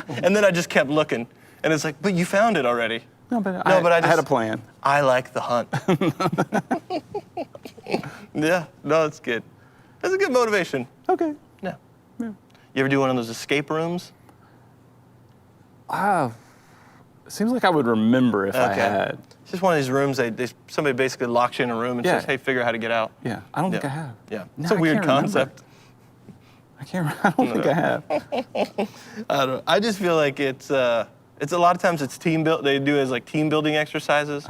Speaker 1: And then I just kept looking. And it's like, but you found it already.
Speaker 2: No, but
Speaker 1: I
Speaker 2: had a plan.
Speaker 1: I like the hunt. Yeah, no, it's good. That's a good motivation.
Speaker 2: Okay.
Speaker 1: Yeah.
Speaker 2: Yeah.
Speaker 1: You ever do one of those escape rooms?
Speaker 2: Seems like I would remember if I had.
Speaker 1: It's just one of these rooms, somebody basically locks you in a room and
Speaker 2: Yeah.
Speaker 1: says, hey, figure out how to get out.
Speaker 2: Yeah, I don't think I have.
Speaker 1: Yeah,
Speaker 2: No,
Speaker 1: it's a
Speaker 2: I
Speaker 1: weird
Speaker 2: can't remember.
Speaker 1: concept.
Speaker 2: I don't think I have.
Speaker 1: I don't know. I just feel like it's a lot of times it's team build. They do it as like team building exercises.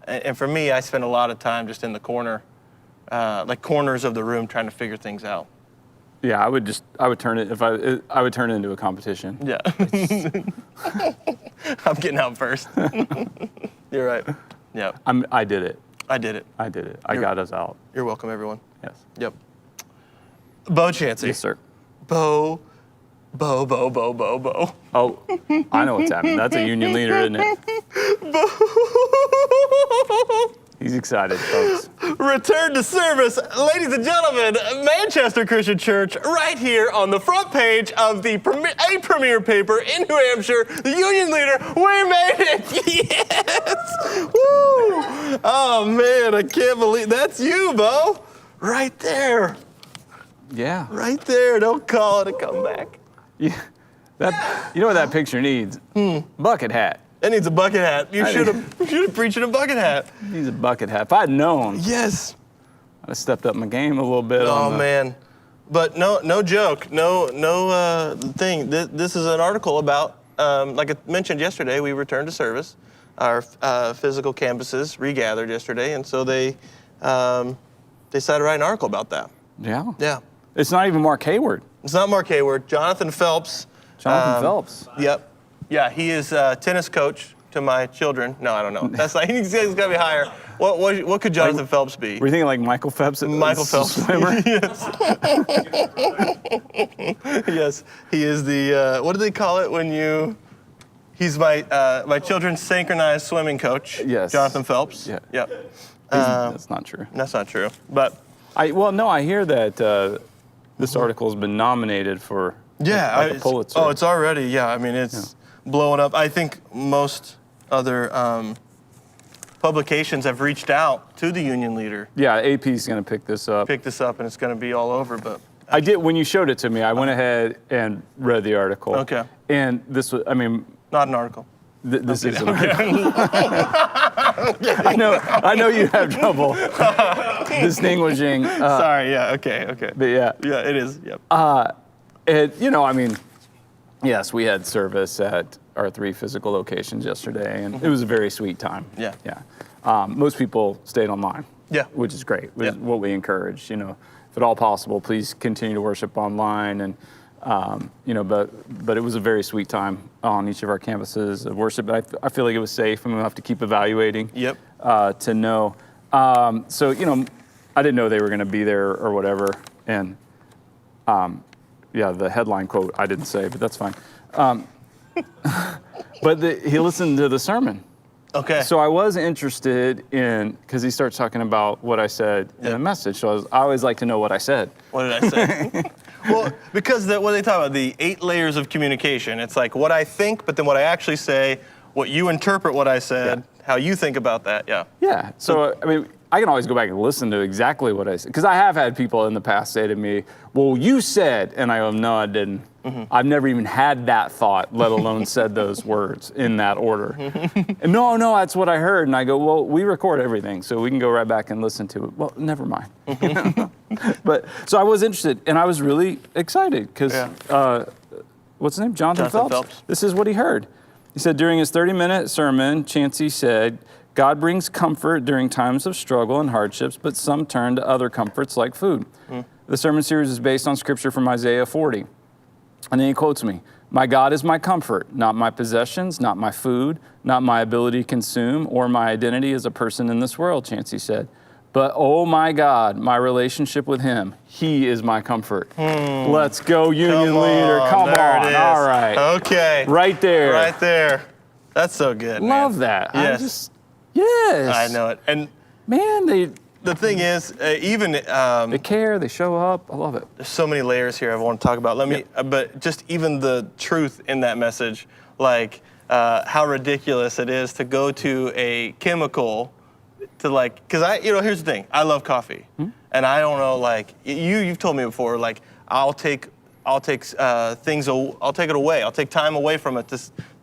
Speaker 1: And for me, I spend a lot of time just in the corner, like corners of the room trying to figure things out.
Speaker 2: Yeah, I would turn it I would turn it into a competition.
Speaker 1: Yeah. I'm getting out first. You're right. Yeah.
Speaker 2: I did it.
Speaker 1: I did it.
Speaker 2: I did it. I got us out.
Speaker 1: You're welcome, everyone.
Speaker 2: Yes.
Speaker 1: Yep. Bo Chansey.
Speaker 2: Yes, sir.
Speaker 1: Bo.
Speaker 2: Oh, I know what's happening. That's a union leader, isn't it? He's excited, folks.
Speaker 1: Return to service, ladies and gentlemen, Manchester Christian Church, right here on the front page of the premier paper in New Hampshire. The union leader, we made it! Yes! Woo! Oh man, I can't believe that's you, Bo. Right there,
Speaker 2: Yeah.
Speaker 1: right there. Don't call it a comeback.
Speaker 2: Yeah. You know what that picture needs? Bucket hat.
Speaker 1: That needs a bucket hat. You should have preached in a bucket hat.
Speaker 2: Needs a bucket hat. If I'd known,
Speaker 1: Yes.
Speaker 2: I'd have stepped up my game a little bit.
Speaker 1: Oh man, but no joke, no thing. This is an article about, like I mentioned yesterday, we returned to service. Our physical campuses regathered yesterday, and so they decided to write an article about that.
Speaker 2: Yeah.
Speaker 1: Yeah,
Speaker 2: It's not even Mark Hayward.
Speaker 1: it's not Mark Hayward. Jonathan Phelps.
Speaker 2: Jonathan Phelps.
Speaker 1: Yep. Yeah, he is a tennis coach to my children. No, I don't know. That's not. He's got to be higher. What could Jonathan Phelps be?
Speaker 2: Were you thinking like Michael Phelps?
Speaker 1: Michael Phelps.
Speaker 2: Swimmer?
Speaker 1: Yes. Yes. He is the, what do they call it when you, he's my children's synchronized swimming coach.
Speaker 2: Yes.
Speaker 1: Jonathan Phelps.
Speaker 2: Yeah.
Speaker 1: Yep.
Speaker 2: That's not true.
Speaker 1: That's not true. But
Speaker 2: I hear that this article has been nominated for
Speaker 1: yeah.
Speaker 2: like a Pulitzer.
Speaker 1: Oh, it's already, yeah. I mean, it's blowing up. I think most other publications have reached out to the union leader,
Speaker 2: Yeah, AP's going to pick this up.
Speaker 1: pick this up, and it's going to be all over. But
Speaker 2: I did, when you showed it to me, I went ahead and read the article.
Speaker 1: Okay.
Speaker 2: And this was,
Speaker 1: not an article.
Speaker 2: this is an article. I know you have trouble distinguishing.
Speaker 1: Sorry. Yeah. Okay.
Speaker 2: But yeah.
Speaker 1: Yeah, it is. Yep.
Speaker 2: Yes, we had service at our 3 physical locations yesterday, and it was a very sweet time.
Speaker 1: Yeah.
Speaker 2: Yeah. Most people stayed online.
Speaker 1: Yeah.
Speaker 2: Which is great. Which is
Speaker 1: Yeah.
Speaker 2: what we encourage. If at all possible, please continue to worship online, and but it was a very sweet time on each of our campuses of worship. But I feel like it was safe, and we'll have to keep evaluating.
Speaker 1: Yep.
Speaker 2: To know. I didn't know they were going to be there or whatever. And yeah, the headline quote I didn't say, but that's fine. But he listened to the sermon.
Speaker 1: Okay.
Speaker 2: So I was interested in, because he starts talking about what I said in the message. So I always like to know what I said.
Speaker 1: What did I say? Well, because what they talk about, the 8 layers of communication. It's like what I think, but then what I actually say, what you interpret what I said, how you think about that. Yeah.
Speaker 2: Yeah. So, I mean, I can always go back and listen to exactly what I said. Because I have had people in the past say to me, well, you said, and I go, no, I didn't. I've never even had that thought, let alone said those words in that order. And no, that's what I heard. And I go, well, we record everything, so we can go right back and listen to it. Well, never mind. But so I was interested, and I was really excited because, what's his name? Jonathan Phelps. This is what he heard. He said during his 30-minute sermon, Chancey said, God brings comfort during times of struggle and hardships, but some turn to other comforts like food. The sermon series is based on scripture from Isaiah 40. And then he quotes me, my God is my comfort, not my possessions, not my food, not my ability to consume, or my identity as a person in this world, Chancey said. But oh my God, my relationship with him, he is my comfort. Let's go, Union Leader. Come on. All right.
Speaker 1: Okay.
Speaker 2: Right there.
Speaker 1: Right there. That's so good, man.
Speaker 2: Love that.
Speaker 1: Yes.
Speaker 2: Yes.
Speaker 1: I know it. And
Speaker 2: man,
Speaker 1: the thing is, even
Speaker 2: they care, they show up. I love it.
Speaker 1: there's so many layers here I want to talk about. But just even the truth in that message, like how ridiculous it is to go to a chemical to because here's the thing, I love coffee, and I don't know, you've told me before, I'll take it away. I'll take time away from it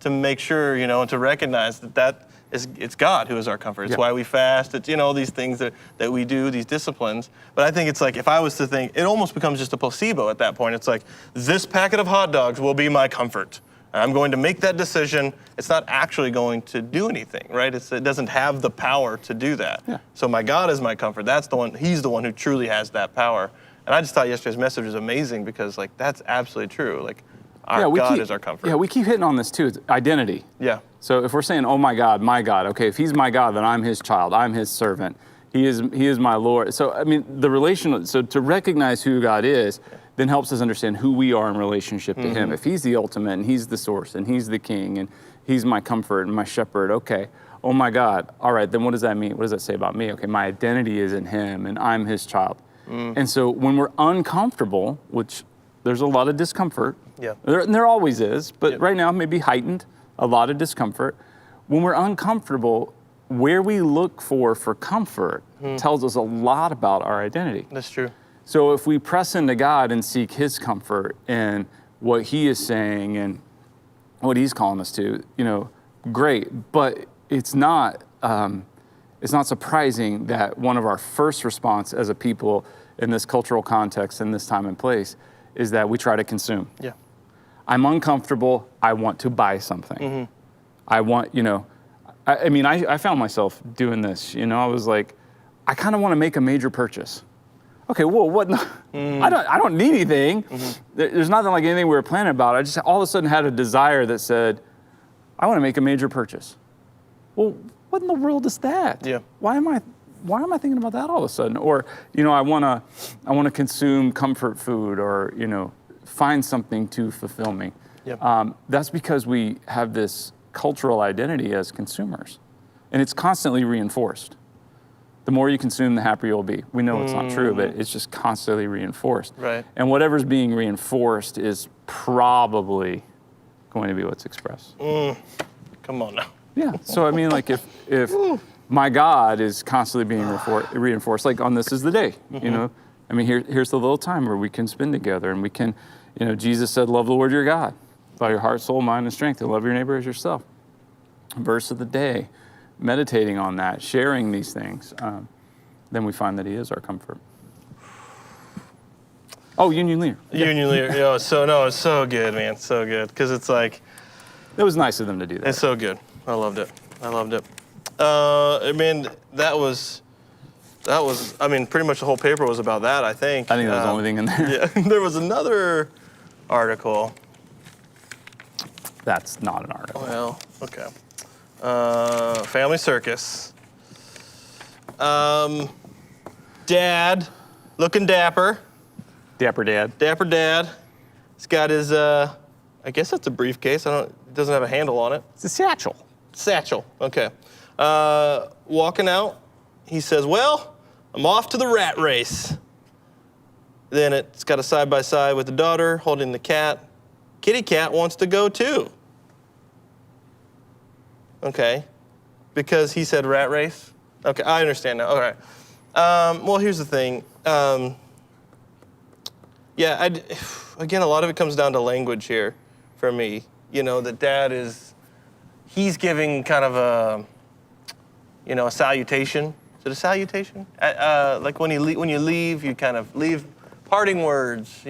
Speaker 1: to make sure, and to recognize that it's God who is our comfort. It's why we fast. It's, these things that we do, these disciplines. But I think it's if I was to think, it almost becomes just a placebo at that point. It's like, this packet of hot dogs will be my comfort. And I'm going to make that decision. It's not actually going to do anything, right? It doesn't have the power to do that. Yeah. So my God is my comfort. That's the one. He's the one who truly has that power. And I just thought yesterday's message was amazing because that's absolutely true. Our God is our comfort.
Speaker 2: Yeah, we keep hitting on this too. It's identity.
Speaker 1: Yeah.
Speaker 2: So if we're saying, oh my God, okay, if he's my God, then I'm his child, I'm his servant. He is my Lord. So, I mean, so to recognize who God is, then helps us understand who we are in relationship to him. If he's the ultimate and he's the source and he's the king and he's my comfort and my shepherd, okay, oh my God, all right, then what does that mean? What does that say about me? Okay, my identity is in him and I'm his child. And so when we're uncomfortable, which there's a lot of discomfort, there always is, but right now maybe heightened, a lot of discomfort. When we're uncomfortable, where we look for comfort tells us a lot about our identity.
Speaker 1: That's true.
Speaker 2: So if we press into God and seek his comfort and what he is saying and what he's calling us to, great. But it's not surprising that one of our first response as a people in this cultural context, in this time and place, is that we try to consume.
Speaker 1: Yeah.
Speaker 2: I'm uncomfortable. I want to buy something. I want, I found myself doing this. I was like, I kind of want to make a major purchase. Okay, well, what? I don't need anything. There's nothing like anything we were planning about. I just all of a sudden had a desire that said, I want to make a major purchase. Well, what in the world is that?
Speaker 1: Yeah.
Speaker 2: Why am I thinking about that all of a sudden? Or, I want to consume comfort food or, find something to fulfill me.
Speaker 1: Yep.
Speaker 2: That's because we have this cultural identity as consumers, and it's constantly reinforced. The more you consume, the happier you'll be. We know it's not true, but it's just constantly reinforced.
Speaker 1: Right.
Speaker 2: And whatever's being reinforced is probably going to be what's expressed.
Speaker 1: Come on now.
Speaker 2: Yeah. So I mean, if my God is constantly being reinforced, like on This Is the Day, I mean, here's the little time where we can spend together and we can, Jesus said, love the Lord your God by your heart, soul, mind, and strength, and love your neighbor as yourself. Verse of the day, meditating on that, sharing these things, then we find that he is our comfort. Oh, Union Leader.
Speaker 1: Union Leader. It's so good, man. So good. Because it's like,
Speaker 2: it was nice of them to do that.
Speaker 1: It's so good. I loved it. I mean, that was, pretty much the whole paper was about that, I think.
Speaker 2: I think that was the only thing in there.
Speaker 1: Yeah. There was another article.
Speaker 2: That's not an article.
Speaker 1: Well, okay. Family Circus. Dad, looking dapper.
Speaker 2: Dapper Dad.
Speaker 1: Dapper Dad. He's got his, I guess that's a briefcase. It doesn't have a handle on it.
Speaker 2: It's a satchel.
Speaker 1: Satchel, okay. Walking out, he says, well, I'm off to the rat race. Then it's got a side-by-side with the daughter holding the cat. Kitty cat wants to go too. Okay, because he said rat race? Okay, I understand now, all right. Well, here's the thing. Yeah, again, a lot of it comes down to language here for me. You know, that dad he's giving kind of a salutation. Is it a salutation? Like when you leave, you kind of leave parting words,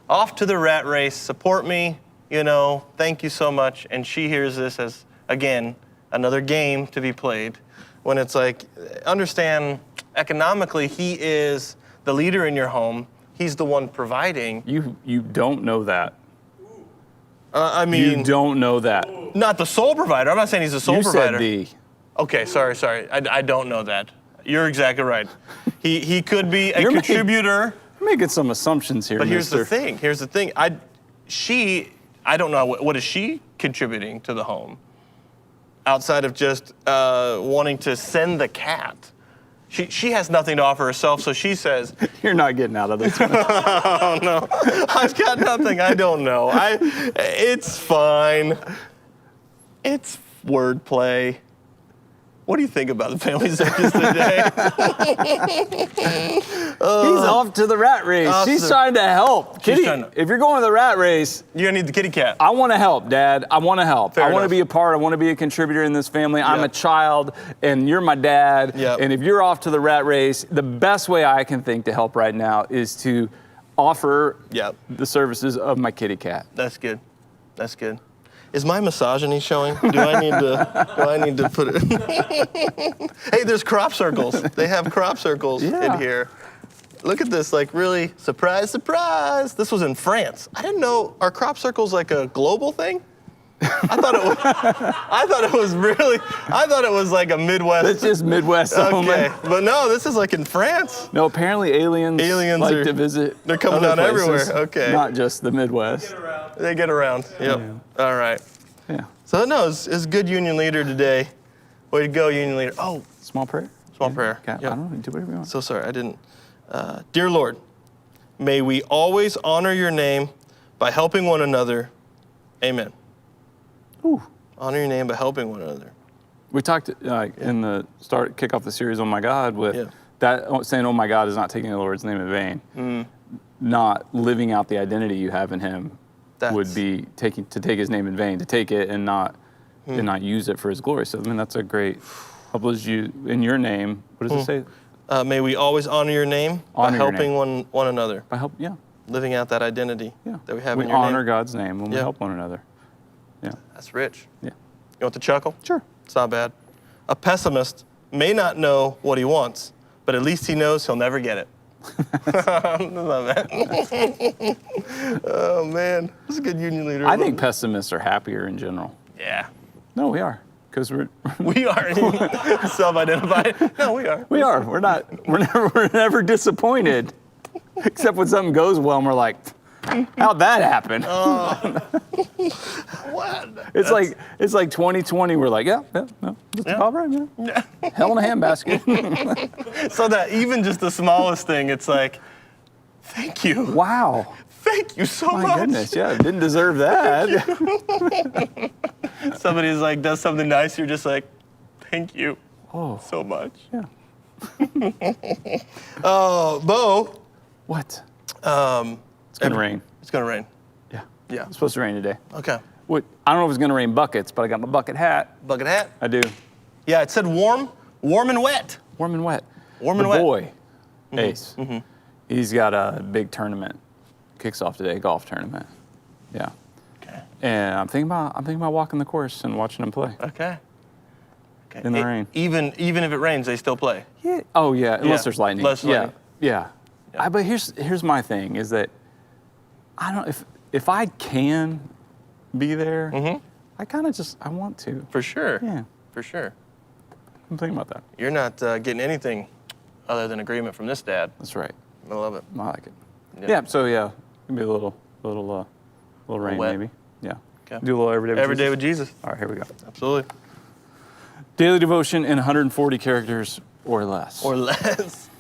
Speaker 1: off to the rat race, support me, thank you so much. And she hears this as, again, another game to be played. When it's like, understand, economically, he is the leader in your home. He's the one providing.
Speaker 2: You don't know that.
Speaker 1: I mean,
Speaker 2: you don't know that.
Speaker 1: Not the sole provider. I'm not saying he's the sole provider.
Speaker 2: You said the.
Speaker 1: Okay, sorry. I don't know that. You're exactly right. He could be a
Speaker 2: You're
Speaker 1: contributor.
Speaker 2: You're making some assumptions here,
Speaker 1: But
Speaker 2: mister.
Speaker 1: Here's the thing. I don't know what is she contributing to the home, outside of just wanting to send the cat. She has nothing to offer herself, so she says,
Speaker 2: You're not getting out of this.
Speaker 1: "Oh no, I've got nothing. I don't know. It's fine. It's wordplay." What do you think about the family circus today?
Speaker 2: He's off to the rat race. She's trying to help. Kitty, if you're going to the rat race,
Speaker 1: You're gonna need the kitty cat.
Speaker 2: I want to help, Dad. I want to help.
Speaker 1: Fair
Speaker 2: I want to
Speaker 1: enough.
Speaker 2: be a part. I want to be a contributor in this family. I'm a child, and you're my dad.
Speaker 1: Yep.
Speaker 2: And if you're off to the rat race, the best way I can think to help right now is to offer
Speaker 1: Yep.
Speaker 2: the services of my kitty cat.
Speaker 1: That's good. That's good. Is my misogyny showing? Do I need to put it? Hey, there's crop circles. They have crop circles in here. Look at this, like really, surprise, surprise. This was in France. I didn't know, are crop circles like a global thing? I thought it was like a Midwest.
Speaker 2: It's just Midwest only.
Speaker 1: Okay, but no, this is like in France.
Speaker 2: No, apparently aliens like to visit.
Speaker 1: They're coming
Speaker 2: other
Speaker 1: down
Speaker 2: places,
Speaker 1: everywhere. Okay.
Speaker 2: Not just the Midwest.
Speaker 1: They get around. Yep.
Speaker 2: Yeah.
Speaker 1: All right.
Speaker 2: Yeah.
Speaker 1: So no, it's good union leader today. Way to go, union leader. Oh,
Speaker 2: Small prayer.
Speaker 1: small prayer.
Speaker 2: Okay.
Speaker 1: Yep.
Speaker 2: I don't know. Do whatever you want.
Speaker 1: So sorry, I didn't. Dear Lord, may we always honor your name by helping one another. Amen.
Speaker 2: Ooh.
Speaker 1: Honor your name by helping one another.
Speaker 2: We talked in the kick off the series, "Oh My God," with
Speaker 1: Yeah.
Speaker 2: that saying, "Oh my God" is not taking the Lord's name in vain. Not living out the identity you have in Him would be take His name in vain. To take it and not use it for His glory. So I mean, that's a great. Help you in your name. What does it say?
Speaker 1: May we always honor your name
Speaker 2: Honor
Speaker 1: by
Speaker 2: your
Speaker 1: helping
Speaker 2: name.
Speaker 1: one another,
Speaker 2: Yeah.
Speaker 1: living out that identity
Speaker 2: Yeah.
Speaker 1: that we have
Speaker 2: We
Speaker 1: in your
Speaker 2: honor
Speaker 1: name.
Speaker 2: God's name when we
Speaker 1: Yeah.
Speaker 2: help one another. Yeah.
Speaker 1: That's rich.
Speaker 2: Yeah.
Speaker 1: You want the chuckle?
Speaker 2: Sure.
Speaker 1: It's not bad. A pessimist may not know what he wants, but at least he knows he'll never get it. That's not bad. Oh man, this is a good union leader.
Speaker 2: I think pessimists are happier in general.
Speaker 1: Yeah.
Speaker 2: No, we are, because
Speaker 1: We are self-identified. No, we are.
Speaker 2: we are. We're not. We're never disappointed, except when something goes well, and we're like, "How'd that happen?"
Speaker 1: What?
Speaker 2: It's like 2020. We're like, no, just all right, man. Hell in a handbasket.
Speaker 1: So that even just the smallest thing, it's like, thank you.
Speaker 2: Wow.
Speaker 1: Thank you so
Speaker 2: My
Speaker 1: much.
Speaker 2: goodness, yeah, didn't deserve that.
Speaker 1: Somebody's like does something nice, you're just like, thank you so much.
Speaker 2: Yeah.
Speaker 1: Bo.
Speaker 2: What?
Speaker 1: It's
Speaker 2: gonna rain.
Speaker 1: It's gonna rain.
Speaker 2: Yeah.
Speaker 1: Yeah.
Speaker 2: It's supposed to rain today.
Speaker 1: Okay.
Speaker 2: What? I don't know if it's gonna rain buckets, but I got my bucket hat.
Speaker 1: Bucket hat.
Speaker 2: I do.
Speaker 1: Yeah, it said warm and wet.
Speaker 2: Warm and wet.
Speaker 1: Warm and
Speaker 2: the
Speaker 1: wet.
Speaker 2: boy, Ace. He's got a big tournament. Kicks off today, golf tournament. Yeah.
Speaker 1: Okay.
Speaker 2: And I'm thinking about walking the course and watching him play.
Speaker 1: Okay.
Speaker 2: In the rain.
Speaker 1: Even if it rains, they still play.
Speaker 2: Yeah. Oh yeah, unless
Speaker 1: Yeah,
Speaker 2: there's lightning.
Speaker 1: less lightning.
Speaker 2: Yeah. But here's my thing is that I don't if I can be there, I kind of I want to.
Speaker 1: For sure.
Speaker 2: Yeah.
Speaker 1: For sure.
Speaker 2: I'm thinking about that.
Speaker 1: You're not getting anything other than agreement from this dad.
Speaker 2: That's right.
Speaker 1: I love it.
Speaker 2: I like it.
Speaker 1: Yeah.
Speaker 2: Yeah. So yeah, maybe a little rain,
Speaker 1: wet.
Speaker 2: maybe. Yeah.
Speaker 1: Okay.
Speaker 2: Do a little everyday.
Speaker 1: Every day with Jesus.
Speaker 2: All right, here we go.
Speaker 1: Absolutely.
Speaker 2: Daily devotion in 140 characters or less.
Speaker 1: Or less.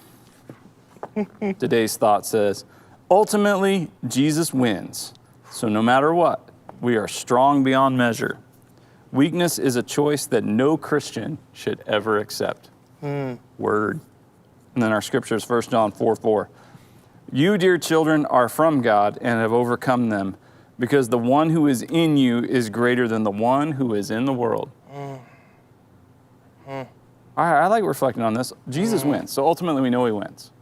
Speaker 2: Today's thought says, ultimately, Jesus wins. So no matter what, we are strong beyond measure. Weakness is a choice that no Christian should ever accept. Word. And then our scripture is 1 John 4:4. You, dear children, are from God and have overcome them, because the one who is in you is greater than the one who is in the world. I like reflecting on this. Jesus wins, so ultimately we know he wins.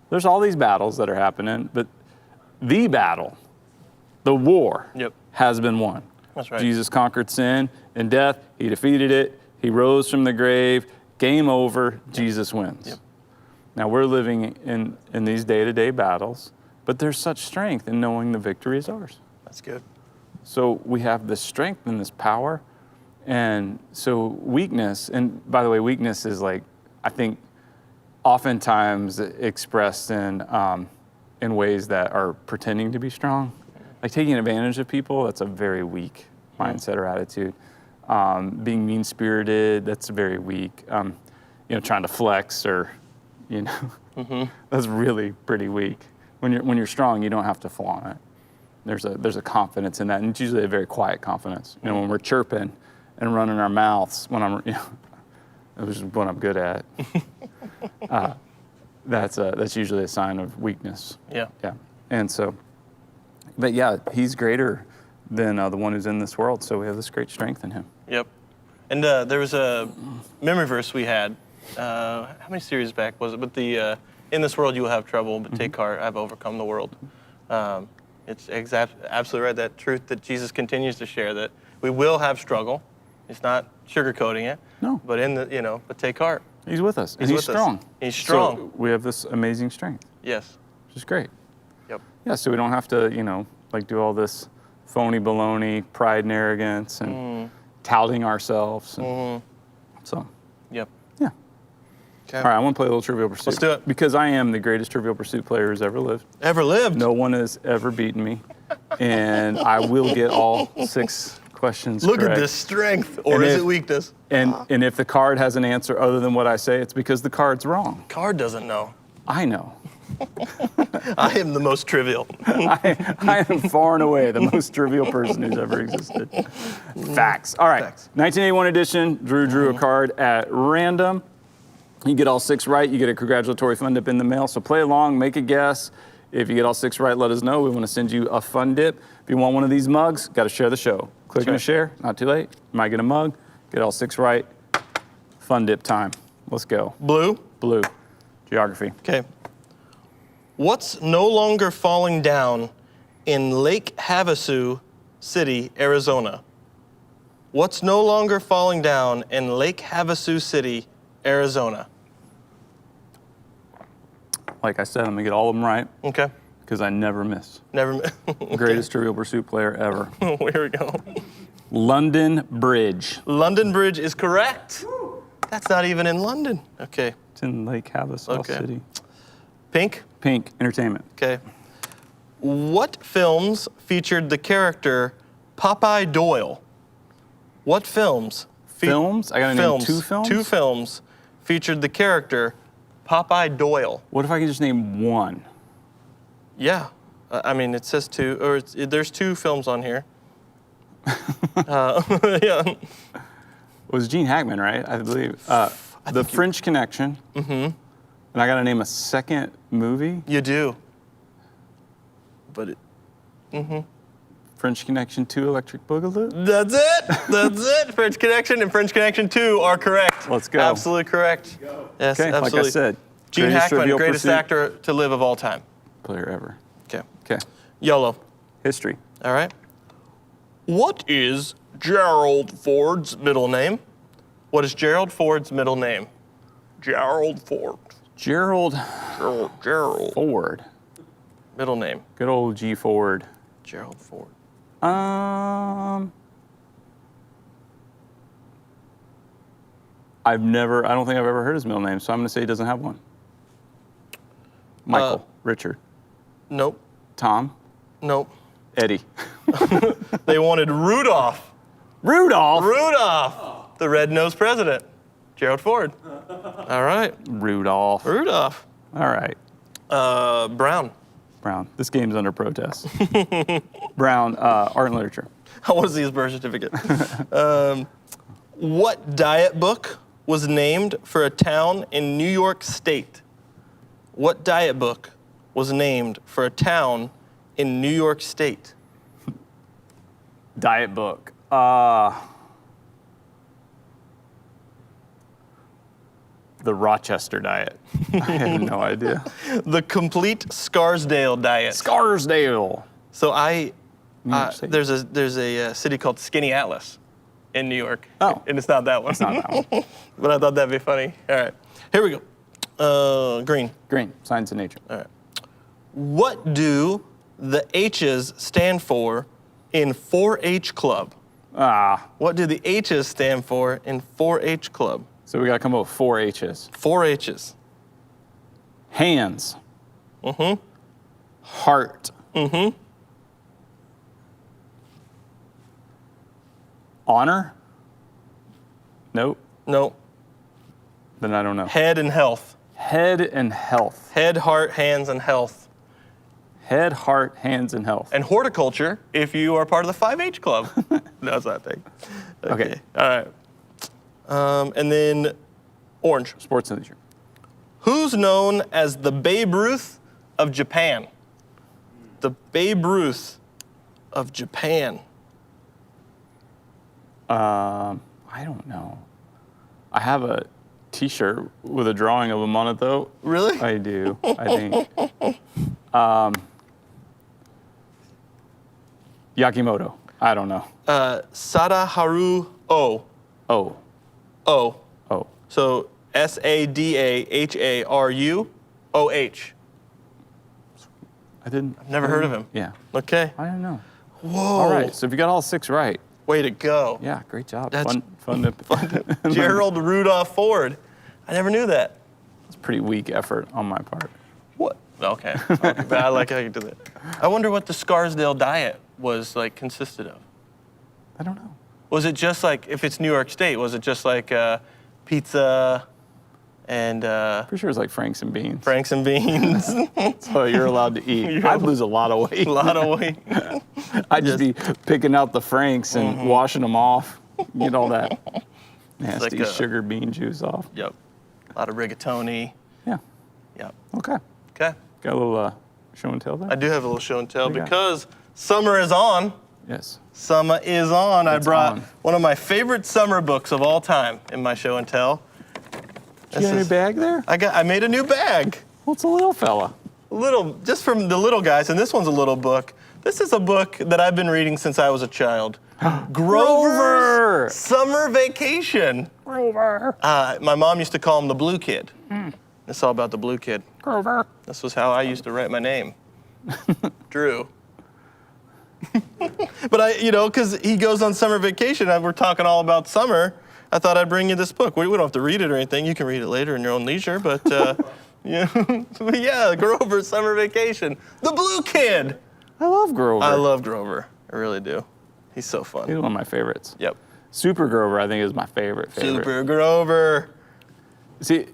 Speaker 2: There's all these battles that are happening, but the battle, the war, has been won.
Speaker 1: That's right.
Speaker 2: Jesus conquered sin and death. He defeated it. He rose from the grave. Game over. Jesus wins.
Speaker 1: Yep.
Speaker 2: Now we're living in these day-to-day battles, but there's such strength in knowing the victory is ours.
Speaker 1: That's good.
Speaker 2: So we have this strength and this power. And so weakness, and by the way, weakness is like, I think, oftentimes expressed in ways that are pretending to be strong. Like taking advantage of people, that's a very weak mindset or attitude. Being mean-spirited, that's very weak. Trying to flex or, that's really pretty weak. When you're strong, you don't have to flaunt it. There's a confidence in that, and it's usually a very quiet confidence. When we're chirping and running our mouths, which is what I'm good at. That's usually a sign of weakness.
Speaker 1: Yeah.
Speaker 2: Yeah. And so, but yeah, he's greater than the one who's in this world. So we have this great strength in him.
Speaker 1: Yep. And there was a memory verse we had. How many series back was it? But the in this world you will have trouble, but take heart, I've overcome the world. It's absolutely right. That truth that Jesus continues to share, that we will have struggle. He's not sugarcoating it.
Speaker 2: No.
Speaker 1: But but take heart.
Speaker 2: He's with us. And
Speaker 1: He's
Speaker 2: he's
Speaker 1: with us.
Speaker 2: strong.
Speaker 1: He's strong.
Speaker 2: So we have this amazing strength,
Speaker 1: Yes.
Speaker 2: which is great.
Speaker 1: Yep.
Speaker 2: Yeah. So we don't have to, do all this phony baloney, pride and arrogance, and touting ourselves. And So,
Speaker 1: Yep.
Speaker 2: yeah.
Speaker 1: Okay.
Speaker 2: All right, I want to play a little Trivial Pursuit.
Speaker 1: Let's do it.
Speaker 2: Because I am the greatest Trivial Pursuit player who's ever lived.
Speaker 1: Ever lived?
Speaker 2: No one has ever beaten me. And I will get all 6 questions
Speaker 1: Look
Speaker 2: correct.
Speaker 1: at this strength, or
Speaker 2: And
Speaker 1: is
Speaker 2: if-
Speaker 1: it weakness?
Speaker 2: And if the card has an answer other than what I say, it's because the card's wrong.
Speaker 1: Card doesn't know.
Speaker 2: I know.
Speaker 1: I am the most trivial.
Speaker 2: I am far and away the most trivial person who's ever existed. Facts. All right.
Speaker 1: Facts.
Speaker 2: 1981 edition. Drew a card at random. You get all 6 right, you get a congratulatory fun dip in the mail. So play along, make a guess. If you get all 6 right, let us know. We want to send you a fun dip. If you want one of these mugs, got to share the show. Click on
Speaker 1: right.
Speaker 2: share, not too late. You might get a mug. Get all 6 right. Fun dip time. Let's go.
Speaker 1: Blue.
Speaker 2: Blue. Geography.
Speaker 1: Okay. What's no longer falling down in Lake Havasu City, Arizona? What's no longer falling down in Lake Havasu City, Arizona?
Speaker 2: Like I said, I'm going to get all of them right
Speaker 1: Okay.
Speaker 2: because I never miss.
Speaker 1: Never.
Speaker 2: Greatest Trivial Pursuit player ever.
Speaker 1: Here we go.
Speaker 2: London Bridge.
Speaker 1: London Bridge is correct. That's not even in London. Okay.
Speaker 2: It's in Lake Havasu
Speaker 1: Okay.
Speaker 2: City.
Speaker 1: Pink.
Speaker 2: Pink. Entertainment.
Speaker 1: Okay. What films featured the character Popeye Doyle? What films?
Speaker 2: Films? I got to name 2 films?
Speaker 1: 2 films featured the character Popeye Doyle.
Speaker 2: What if I could just name 1?
Speaker 1: Yeah. I mean, it says 2, or there's 2 films on here. Yeah.
Speaker 2: It was Gene Hackman, right? I believe. The French Connection. Mm-hmm. And I got to name a second movie.
Speaker 1: You do. But
Speaker 2: French Connection 2, Electric Boogaloo.
Speaker 1: that's it. That's it. French Connection and French Connection 2 are correct.
Speaker 2: Let's go.
Speaker 1: Absolutely correct. Yes,
Speaker 2: Okay,
Speaker 1: absolutely.
Speaker 2: like I said,
Speaker 1: Gene
Speaker 2: greatest
Speaker 1: Hackman,
Speaker 2: Trivial
Speaker 1: greatest
Speaker 2: Pursuit
Speaker 1: actor to live of all time.
Speaker 2: player ever.
Speaker 1: Okay.
Speaker 2: Okay.
Speaker 1: YOLO.
Speaker 2: History.
Speaker 1: All right. What is Gerald Ford's middle name? What is Gerald Ford's middle name? Gerald Ford.
Speaker 2: Gerald
Speaker 1: Gerald.
Speaker 2: Ford.
Speaker 1: Middle name.
Speaker 2: Good old G Ford.
Speaker 1: Gerald Ford.
Speaker 2: I don't think I've ever heard his middle name, so I'm going to say he doesn't have one. Michael. Richard.
Speaker 1: Nope.
Speaker 2: Tom.
Speaker 1: Nope.
Speaker 2: Eddie.
Speaker 1: They wanted Rudolph.
Speaker 2: Rudolph.
Speaker 1: Rudolph, the red-nosed president. Gerald Ford. All right.
Speaker 2: Rudolph.
Speaker 1: Rudolph.
Speaker 2: All right.
Speaker 1: Brown.
Speaker 2: Brown. This game's under protest. Brown, art and literature.
Speaker 1: I want to see his birth certificate. What diet book was named for a town in New York State? What diet book was named for a town in New York State?
Speaker 2: Diet book. The Rochester diet. I have no idea.
Speaker 1: The Complete Scarsdale Diet.
Speaker 2: Scarsdale.
Speaker 1: So
Speaker 2: New York State.
Speaker 1: there's a city called Skinny Atlas in New York.
Speaker 2: Oh.
Speaker 1: And it's not that one.
Speaker 2: It's not that one.
Speaker 1: But I thought that'd be funny. All right. Here we go. Green.
Speaker 2: Green. Science and nature.
Speaker 1: All right. What do the H's stand for in 4-H Club? What do the H's stand for in 4-H Club?
Speaker 2: So we got to come up with 4 H's.
Speaker 1: 4 H's.
Speaker 2: Hands.
Speaker 1: Mm-hmm.
Speaker 2: Heart.
Speaker 1: Mm-hmm.
Speaker 2: Honor? Nope.
Speaker 1: Nope.
Speaker 2: Then I don't know.
Speaker 1: Head and health.
Speaker 2: Head and health.
Speaker 1: Head, heart, hands, and health.
Speaker 2: Head, heart, hands, and health.
Speaker 1: And horticulture if you are part of the 5-H Club. That's that thing.
Speaker 2: Okay.
Speaker 1: All right. And then orange.
Speaker 2: Sports and leisure.
Speaker 1: Who's known as the Babe Ruth of Japan? The Babe Ruth of Japan.
Speaker 2: I don't know. I have a T-shirt with a drawing of him on it, though.
Speaker 1: Really?
Speaker 2: I do. I think. Yakimoto. I don't know.
Speaker 1: Sadaharu O.
Speaker 2: Oh.
Speaker 1: O.
Speaker 2: Oh.
Speaker 1: So Sadaharuoh.
Speaker 2: I didn't.
Speaker 1: I've never heard of him.
Speaker 2: Yeah.
Speaker 1: Okay.
Speaker 2: I don't know.
Speaker 1: Whoa.
Speaker 2: All right. So if you got all 6 right,
Speaker 1: Way to go.
Speaker 2: yeah, great job.
Speaker 1: That's
Speaker 2: fun to.
Speaker 1: Gerald Rudolph Ford. I never knew that.
Speaker 2: It's a pretty weak effort on my part.
Speaker 1: What? Okay. But I like how you did it. I wonder what the Scarsdale diet was like consisted of.
Speaker 2: I don't know.
Speaker 1: Was it just like, if it's New York State, was it just like pizza and
Speaker 2: Pretty sure it's like Franks and beans.
Speaker 1: Franks and beans?
Speaker 2: So you're allowed to eat. I'd lose a lot of weight.
Speaker 1: A lot of weight.
Speaker 2: I'd just be picking out the Franks and washing them off. Get all that nasty
Speaker 1: like
Speaker 2: sugar bean juice off.
Speaker 1: Yep. A lot of rigatoni.
Speaker 2: Yeah.
Speaker 1: Yep.
Speaker 2: Okay.
Speaker 1: Okay.
Speaker 2: Got a little show and tell there?
Speaker 1: I do have a little show and tell
Speaker 2: What do you got?
Speaker 1: because summer is on.
Speaker 2: Yes.
Speaker 1: Summer is on. I
Speaker 2: It's
Speaker 1: brought
Speaker 2: on.
Speaker 1: one of my favorite summer books of all time in my show and tell.
Speaker 2: You got a new bag there?
Speaker 1: I made a new bag.
Speaker 2: Well, it's a little fella.
Speaker 1: Little, just from the little guys, and this one's a little book. This is a book that I've been reading since I was a child.
Speaker 2: Grover!
Speaker 1: Summer Vacation.
Speaker 2: Grover.
Speaker 1: My mom used to call him the Blue Kid. It's all about the Blue Kid.
Speaker 2: Grover.
Speaker 1: This was how I used to write my name. Drew. But because he goes on summer vacation, and we're talking all about summer, I thought I'd bring you this book. We don't have to read it or anything. You can read it later in your own leisure, but yeah, Grover, Summer Vacation. The Blue Kid.
Speaker 2: I love Grover.
Speaker 1: I love Grover. I really do. He's so fun.
Speaker 2: He's one of my favorites.
Speaker 1: Yep.
Speaker 2: Super Grover, I think, is my favorite.
Speaker 1: Super Grover.
Speaker 2: See,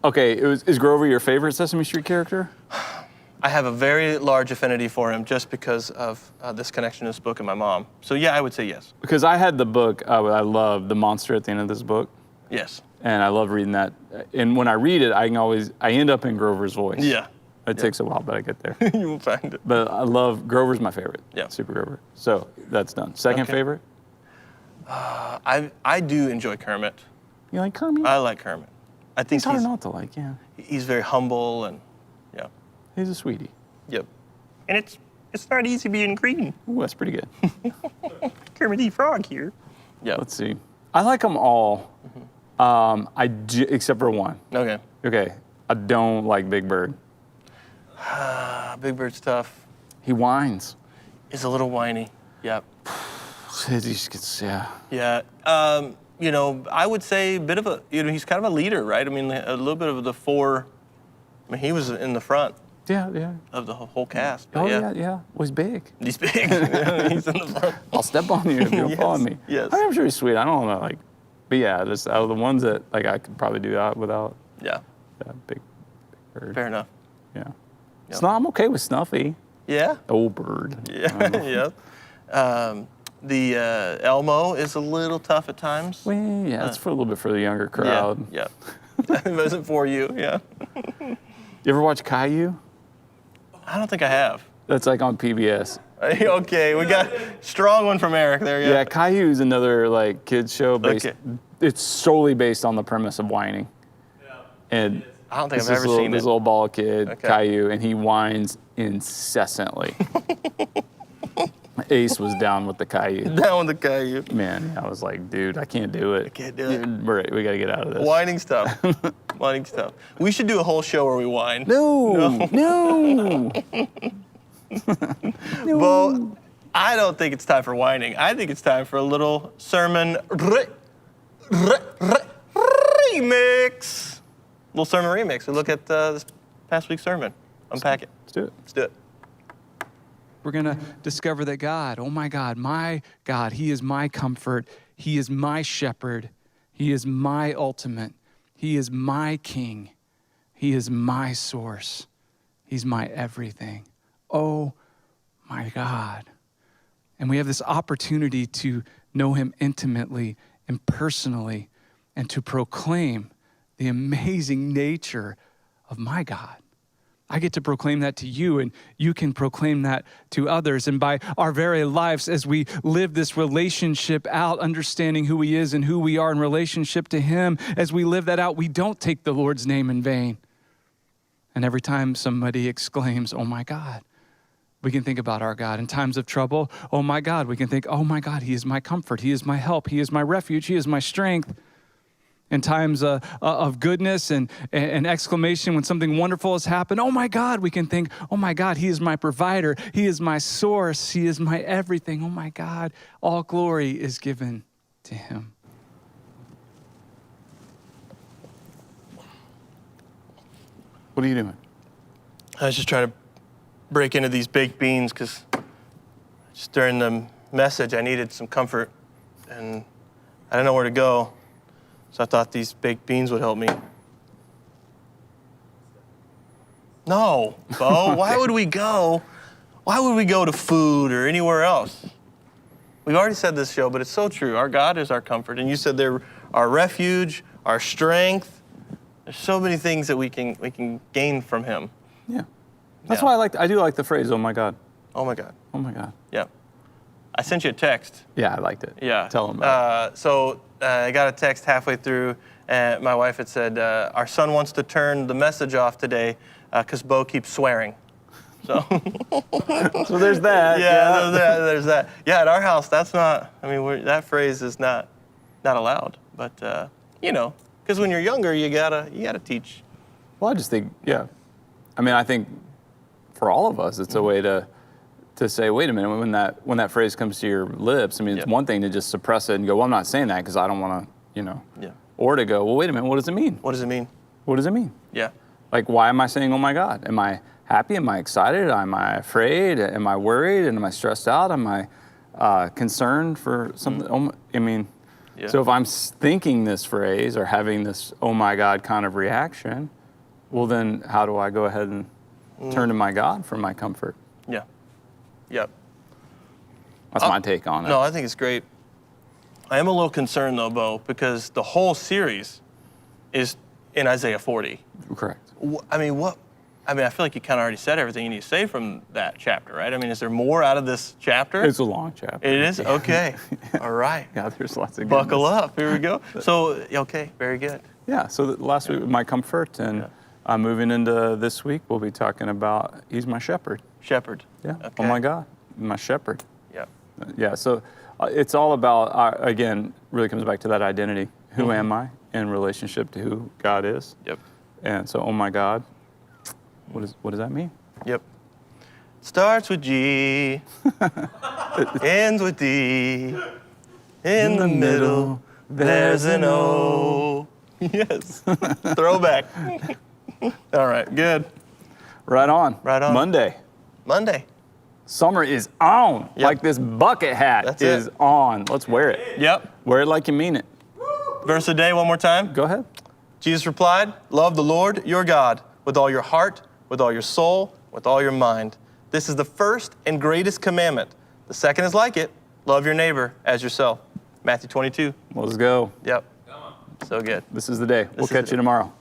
Speaker 2: okay, is Grover your favorite Sesame Street character?
Speaker 1: I have a very large affinity for him just because of this connection to this book and my mom. So yeah, I would say yes.
Speaker 2: Because I had the book, I love the monster at the end of this book,
Speaker 1: Yes.
Speaker 2: and I love reading that. And when I read it, I end up in Grover's voice.
Speaker 1: Yeah.
Speaker 2: It takes a while, but I get there.
Speaker 1: You will find it.
Speaker 2: But I love, Grover's my favorite.
Speaker 1: Yeah.
Speaker 2: Super Grover. So that's done. Second
Speaker 1: Okay.
Speaker 2: favorite?
Speaker 1: I do enjoy Kermit.
Speaker 2: You like Kermit?
Speaker 1: I like Kermit. I think
Speaker 2: It's hard not to like, yeah.
Speaker 1: he's very humble and yeah.
Speaker 2: He's a sweetie.
Speaker 1: Yep. And it's not easy being green.
Speaker 2: Ooh, that's pretty good.
Speaker 1: Kermit the Frog here. Yeah.
Speaker 2: Let's see. I like them all, except for one.
Speaker 1: Okay.
Speaker 2: Okay, I don't like Big Bird.
Speaker 1: Big Bird's tough.
Speaker 2: He whines.
Speaker 1: He's a little whiny. Yep.
Speaker 2: He just gets, yeah.
Speaker 1: Yeah. I would say a bit of a, he's kind of a leader, right? I mean, a little bit of the four. I mean, he was in the front
Speaker 2: Yeah.
Speaker 1: of the whole cast. But
Speaker 2: Oh, yeah. Well, he's big.
Speaker 1: He's big. He's in the front.
Speaker 2: I'll step on you if you'll
Speaker 1: Yes,
Speaker 2: follow me.
Speaker 1: yes.
Speaker 2: I'm sure he's sweet. I don't know, like, but yeah, just out of the ones that, like, I could probably do that without
Speaker 1: Yeah,
Speaker 2: that big bird.
Speaker 1: fair enough.
Speaker 2: Yeah.
Speaker 1: Yep.
Speaker 2: I'm okay with Snuffy.
Speaker 1: Yeah,
Speaker 2: Old bird.
Speaker 1: yeah, yeah. The Elmo is a little tough at times.
Speaker 2: Well, yeah, it's for a little bit for the younger crowd.
Speaker 1: Yeah. It wasn't for you. Yeah.
Speaker 2: You ever watch Caillou?
Speaker 1: I don't think I have.
Speaker 2: That's like on PBS.
Speaker 1: Okay, we got strong one from Eric there.
Speaker 2: Yeah, Caillou is another like kids show based.
Speaker 1: Okay.
Speaker 2: It's solely based on the premise of whining. And
Speaker 1: I don't think
Speaker 2: it's
Speaker 1: I've
Speaker 2: this
Speaker 1: ever
Speaker 2: little,
Speaker 1: seen
Speaker 2: this
Speaker 1: it.
Speaker 2: little bald kid,
Speaker 1: Okay.
Speaker 2: Caillou, and he whines incessantly. Ace was down with the Caillou.
Speaker 1: Down with the Caillou.
Speaker 2: Man, I was like, dude, I can't do it. I
Speaker 1: can't do it.
Speaker 2: We got to get out of this.
Speaker 1: Whining stuff. Whining stuff. We should do a whole show where we whine.
Speaker 2: No.
Speaker 1: Well, I don't think it's time for whining. I think it's time for a little sermon remix. Little sermon remix. We look at this past week's sermon. Unpack it.
Speaker 2: Let's do it.
Speaker 1: Let's do it.
Speaker 4: We're going to discover that God, oh my God, He is my comfort. He is my shepherd. He is my ultimate. He is my king. He is my source. He's my everything. Oh my God. And we have this opportunity to know Him intimately and personally and to proclaim the amazing nature of my God. I get to proclaim that to you, and you can proclaim that to others. And by our very lives, as we live this relationship out, understanding who He is and who we are in relationship to Him, as we live that out, we don't take the Lord's name in vain. And every time somebody exclaims, oh my God, we can think about our God. In times of trouble, oh my God, we can think, oh my God, He is my comfort. He is my help. He is my refuge. He is my strength. In times of goodness and exclamation when something wonderful has happened, oh my God, we can think, oh my God, He is my provider. He is my source. He is my everything. Oh my God, all glory is given to Him.
Speaker 2: What are you doing?
Speaker 1: I was just trying to break into these baked beans because just during the message, I needed some comfort and I didn't know where to go. So I thought these baked beans would help me. No, Bo, why would we go? Why would we go to food or anywhere else? We've already said this show, but it's so true. Our God is our comfort. And you said they're our refuge, our strength. There's so many things that we can gain from Him.
Speaker 2: Yeah. That's
Speaker 1: Yeah.
Speaker 2: why I do like the phrase, oh my God.
Speaker 1: Oh my God.
Speaker 2: Oh my God.
Speaker 1: Yeah. I sent you a text.
Speaker 2: Yeah, I liked it.
Speaker 1: Yeah.
Speaker 2: Tell them about it.
Speaker 1: So I got a text halfway through, and my wife had said, our son wants to turn the message off today because Bo keeps swearing. So,
Speaker 2: So there's that.
Speaker 1: yeah, there's that. Yeah, at our house, that's not, that phrase is not allowed. But, because when you're younger, you gotta teach.
Speaker 2: Well, I just think, yeah. I think for all of us, it's a way to say, wait a minute, when that phrase comes to your lips, it's
Speaker 1: Yep.
Speaker 2: one thing to just suppress it and go, well, I'm not saying that because I don't want to,
Speaker 1: Yeah.
Speaker 2: Or to go, well, wait a minute, what does it mean?
Speaker 1: What does it mean?
Speaker 2: What does it mean?
Speaker 1: Yeah.
Speaker 2: Like, why am I saying, oh my God? Am I happy? Am I excited? Am I afraid? Am I worried? Am I stressed out? Am I concerned for something?
Speaker 1: Yeah.
Speaker 2: So if I'm thinking this phrase or having this, oh my God kind of reaction, well, then how do I go ahead and turn to my God for my comfort?
Speaker 1: Yeah. Yep.
Speaker 2: That's my take on it.
Speaker 1: No, I think it's great. I am a little concerned though, Bo, because the whole series is in Isaiah 40.
Speaker 2: Correct.
Speaker 1: I feel like you kind of already said everything you need to say from that chapter, right? Is there more out of this chapter?
Speaker 2: It's a long chapter.
Speaker 1: It is? Okay. All right.
Speaker 2: Yeah, there's lots of
Speaker 1: Buckle
Speaker 2: goodness.
Speaker 1: up. Here we go. So, okay, very good.
Speaker 2: Yeah, so last week, my comfort, and moving into this week, we'll be talking about He's my shepherd.
Speaker 1: Shepherd.
Speaker 2: Yeah.
Speaker 1: Okay.
Speaker 2: Oh my God, my shepherd.
Speaker 1: Yeah.
Speaker 2: Yeah, so it's all about, again, really comes back to that identity. Who am I in relationship to who God is?
Speaker 1: Yep.
Speaker 2: And so, oh my God, what does that mean?
Speaker 1: Yep. Starts with G, ends with D. In the middle, there's an O. Yes. Throwback. All right, good.
Speaker 2: Right on.
Speaker 1: Right on.
Speaker 2: Monday. Summer is on.
Speaker 1: Yep.
Speaker 2: Like this bucket hat
Speaker 1: That's
Speaker 2: is
Speaker 1: it.
Speaker 2: on. Let's wear it.
Speaker 1: Yep.
Speaker 2: Wear it like you mean it.
Speaker 1: Verse of the day one more time.
Speaker 2: Go ahead.
Speaker 1: Jesus replied, love the Lord your God with all your heart, with all your soul, with all your mind. This is the first and greatest commandment. The second is like it, love your neighbor as yourself. Matthew 22.
Speaker 2: Let's go.
Speaker 1: Yep. So good.
Speaker 2: This is the day. We'll
Speaker 1: is
Speaker 2: catch
Speaker 1: it.
Speaker 2: you tomorrow.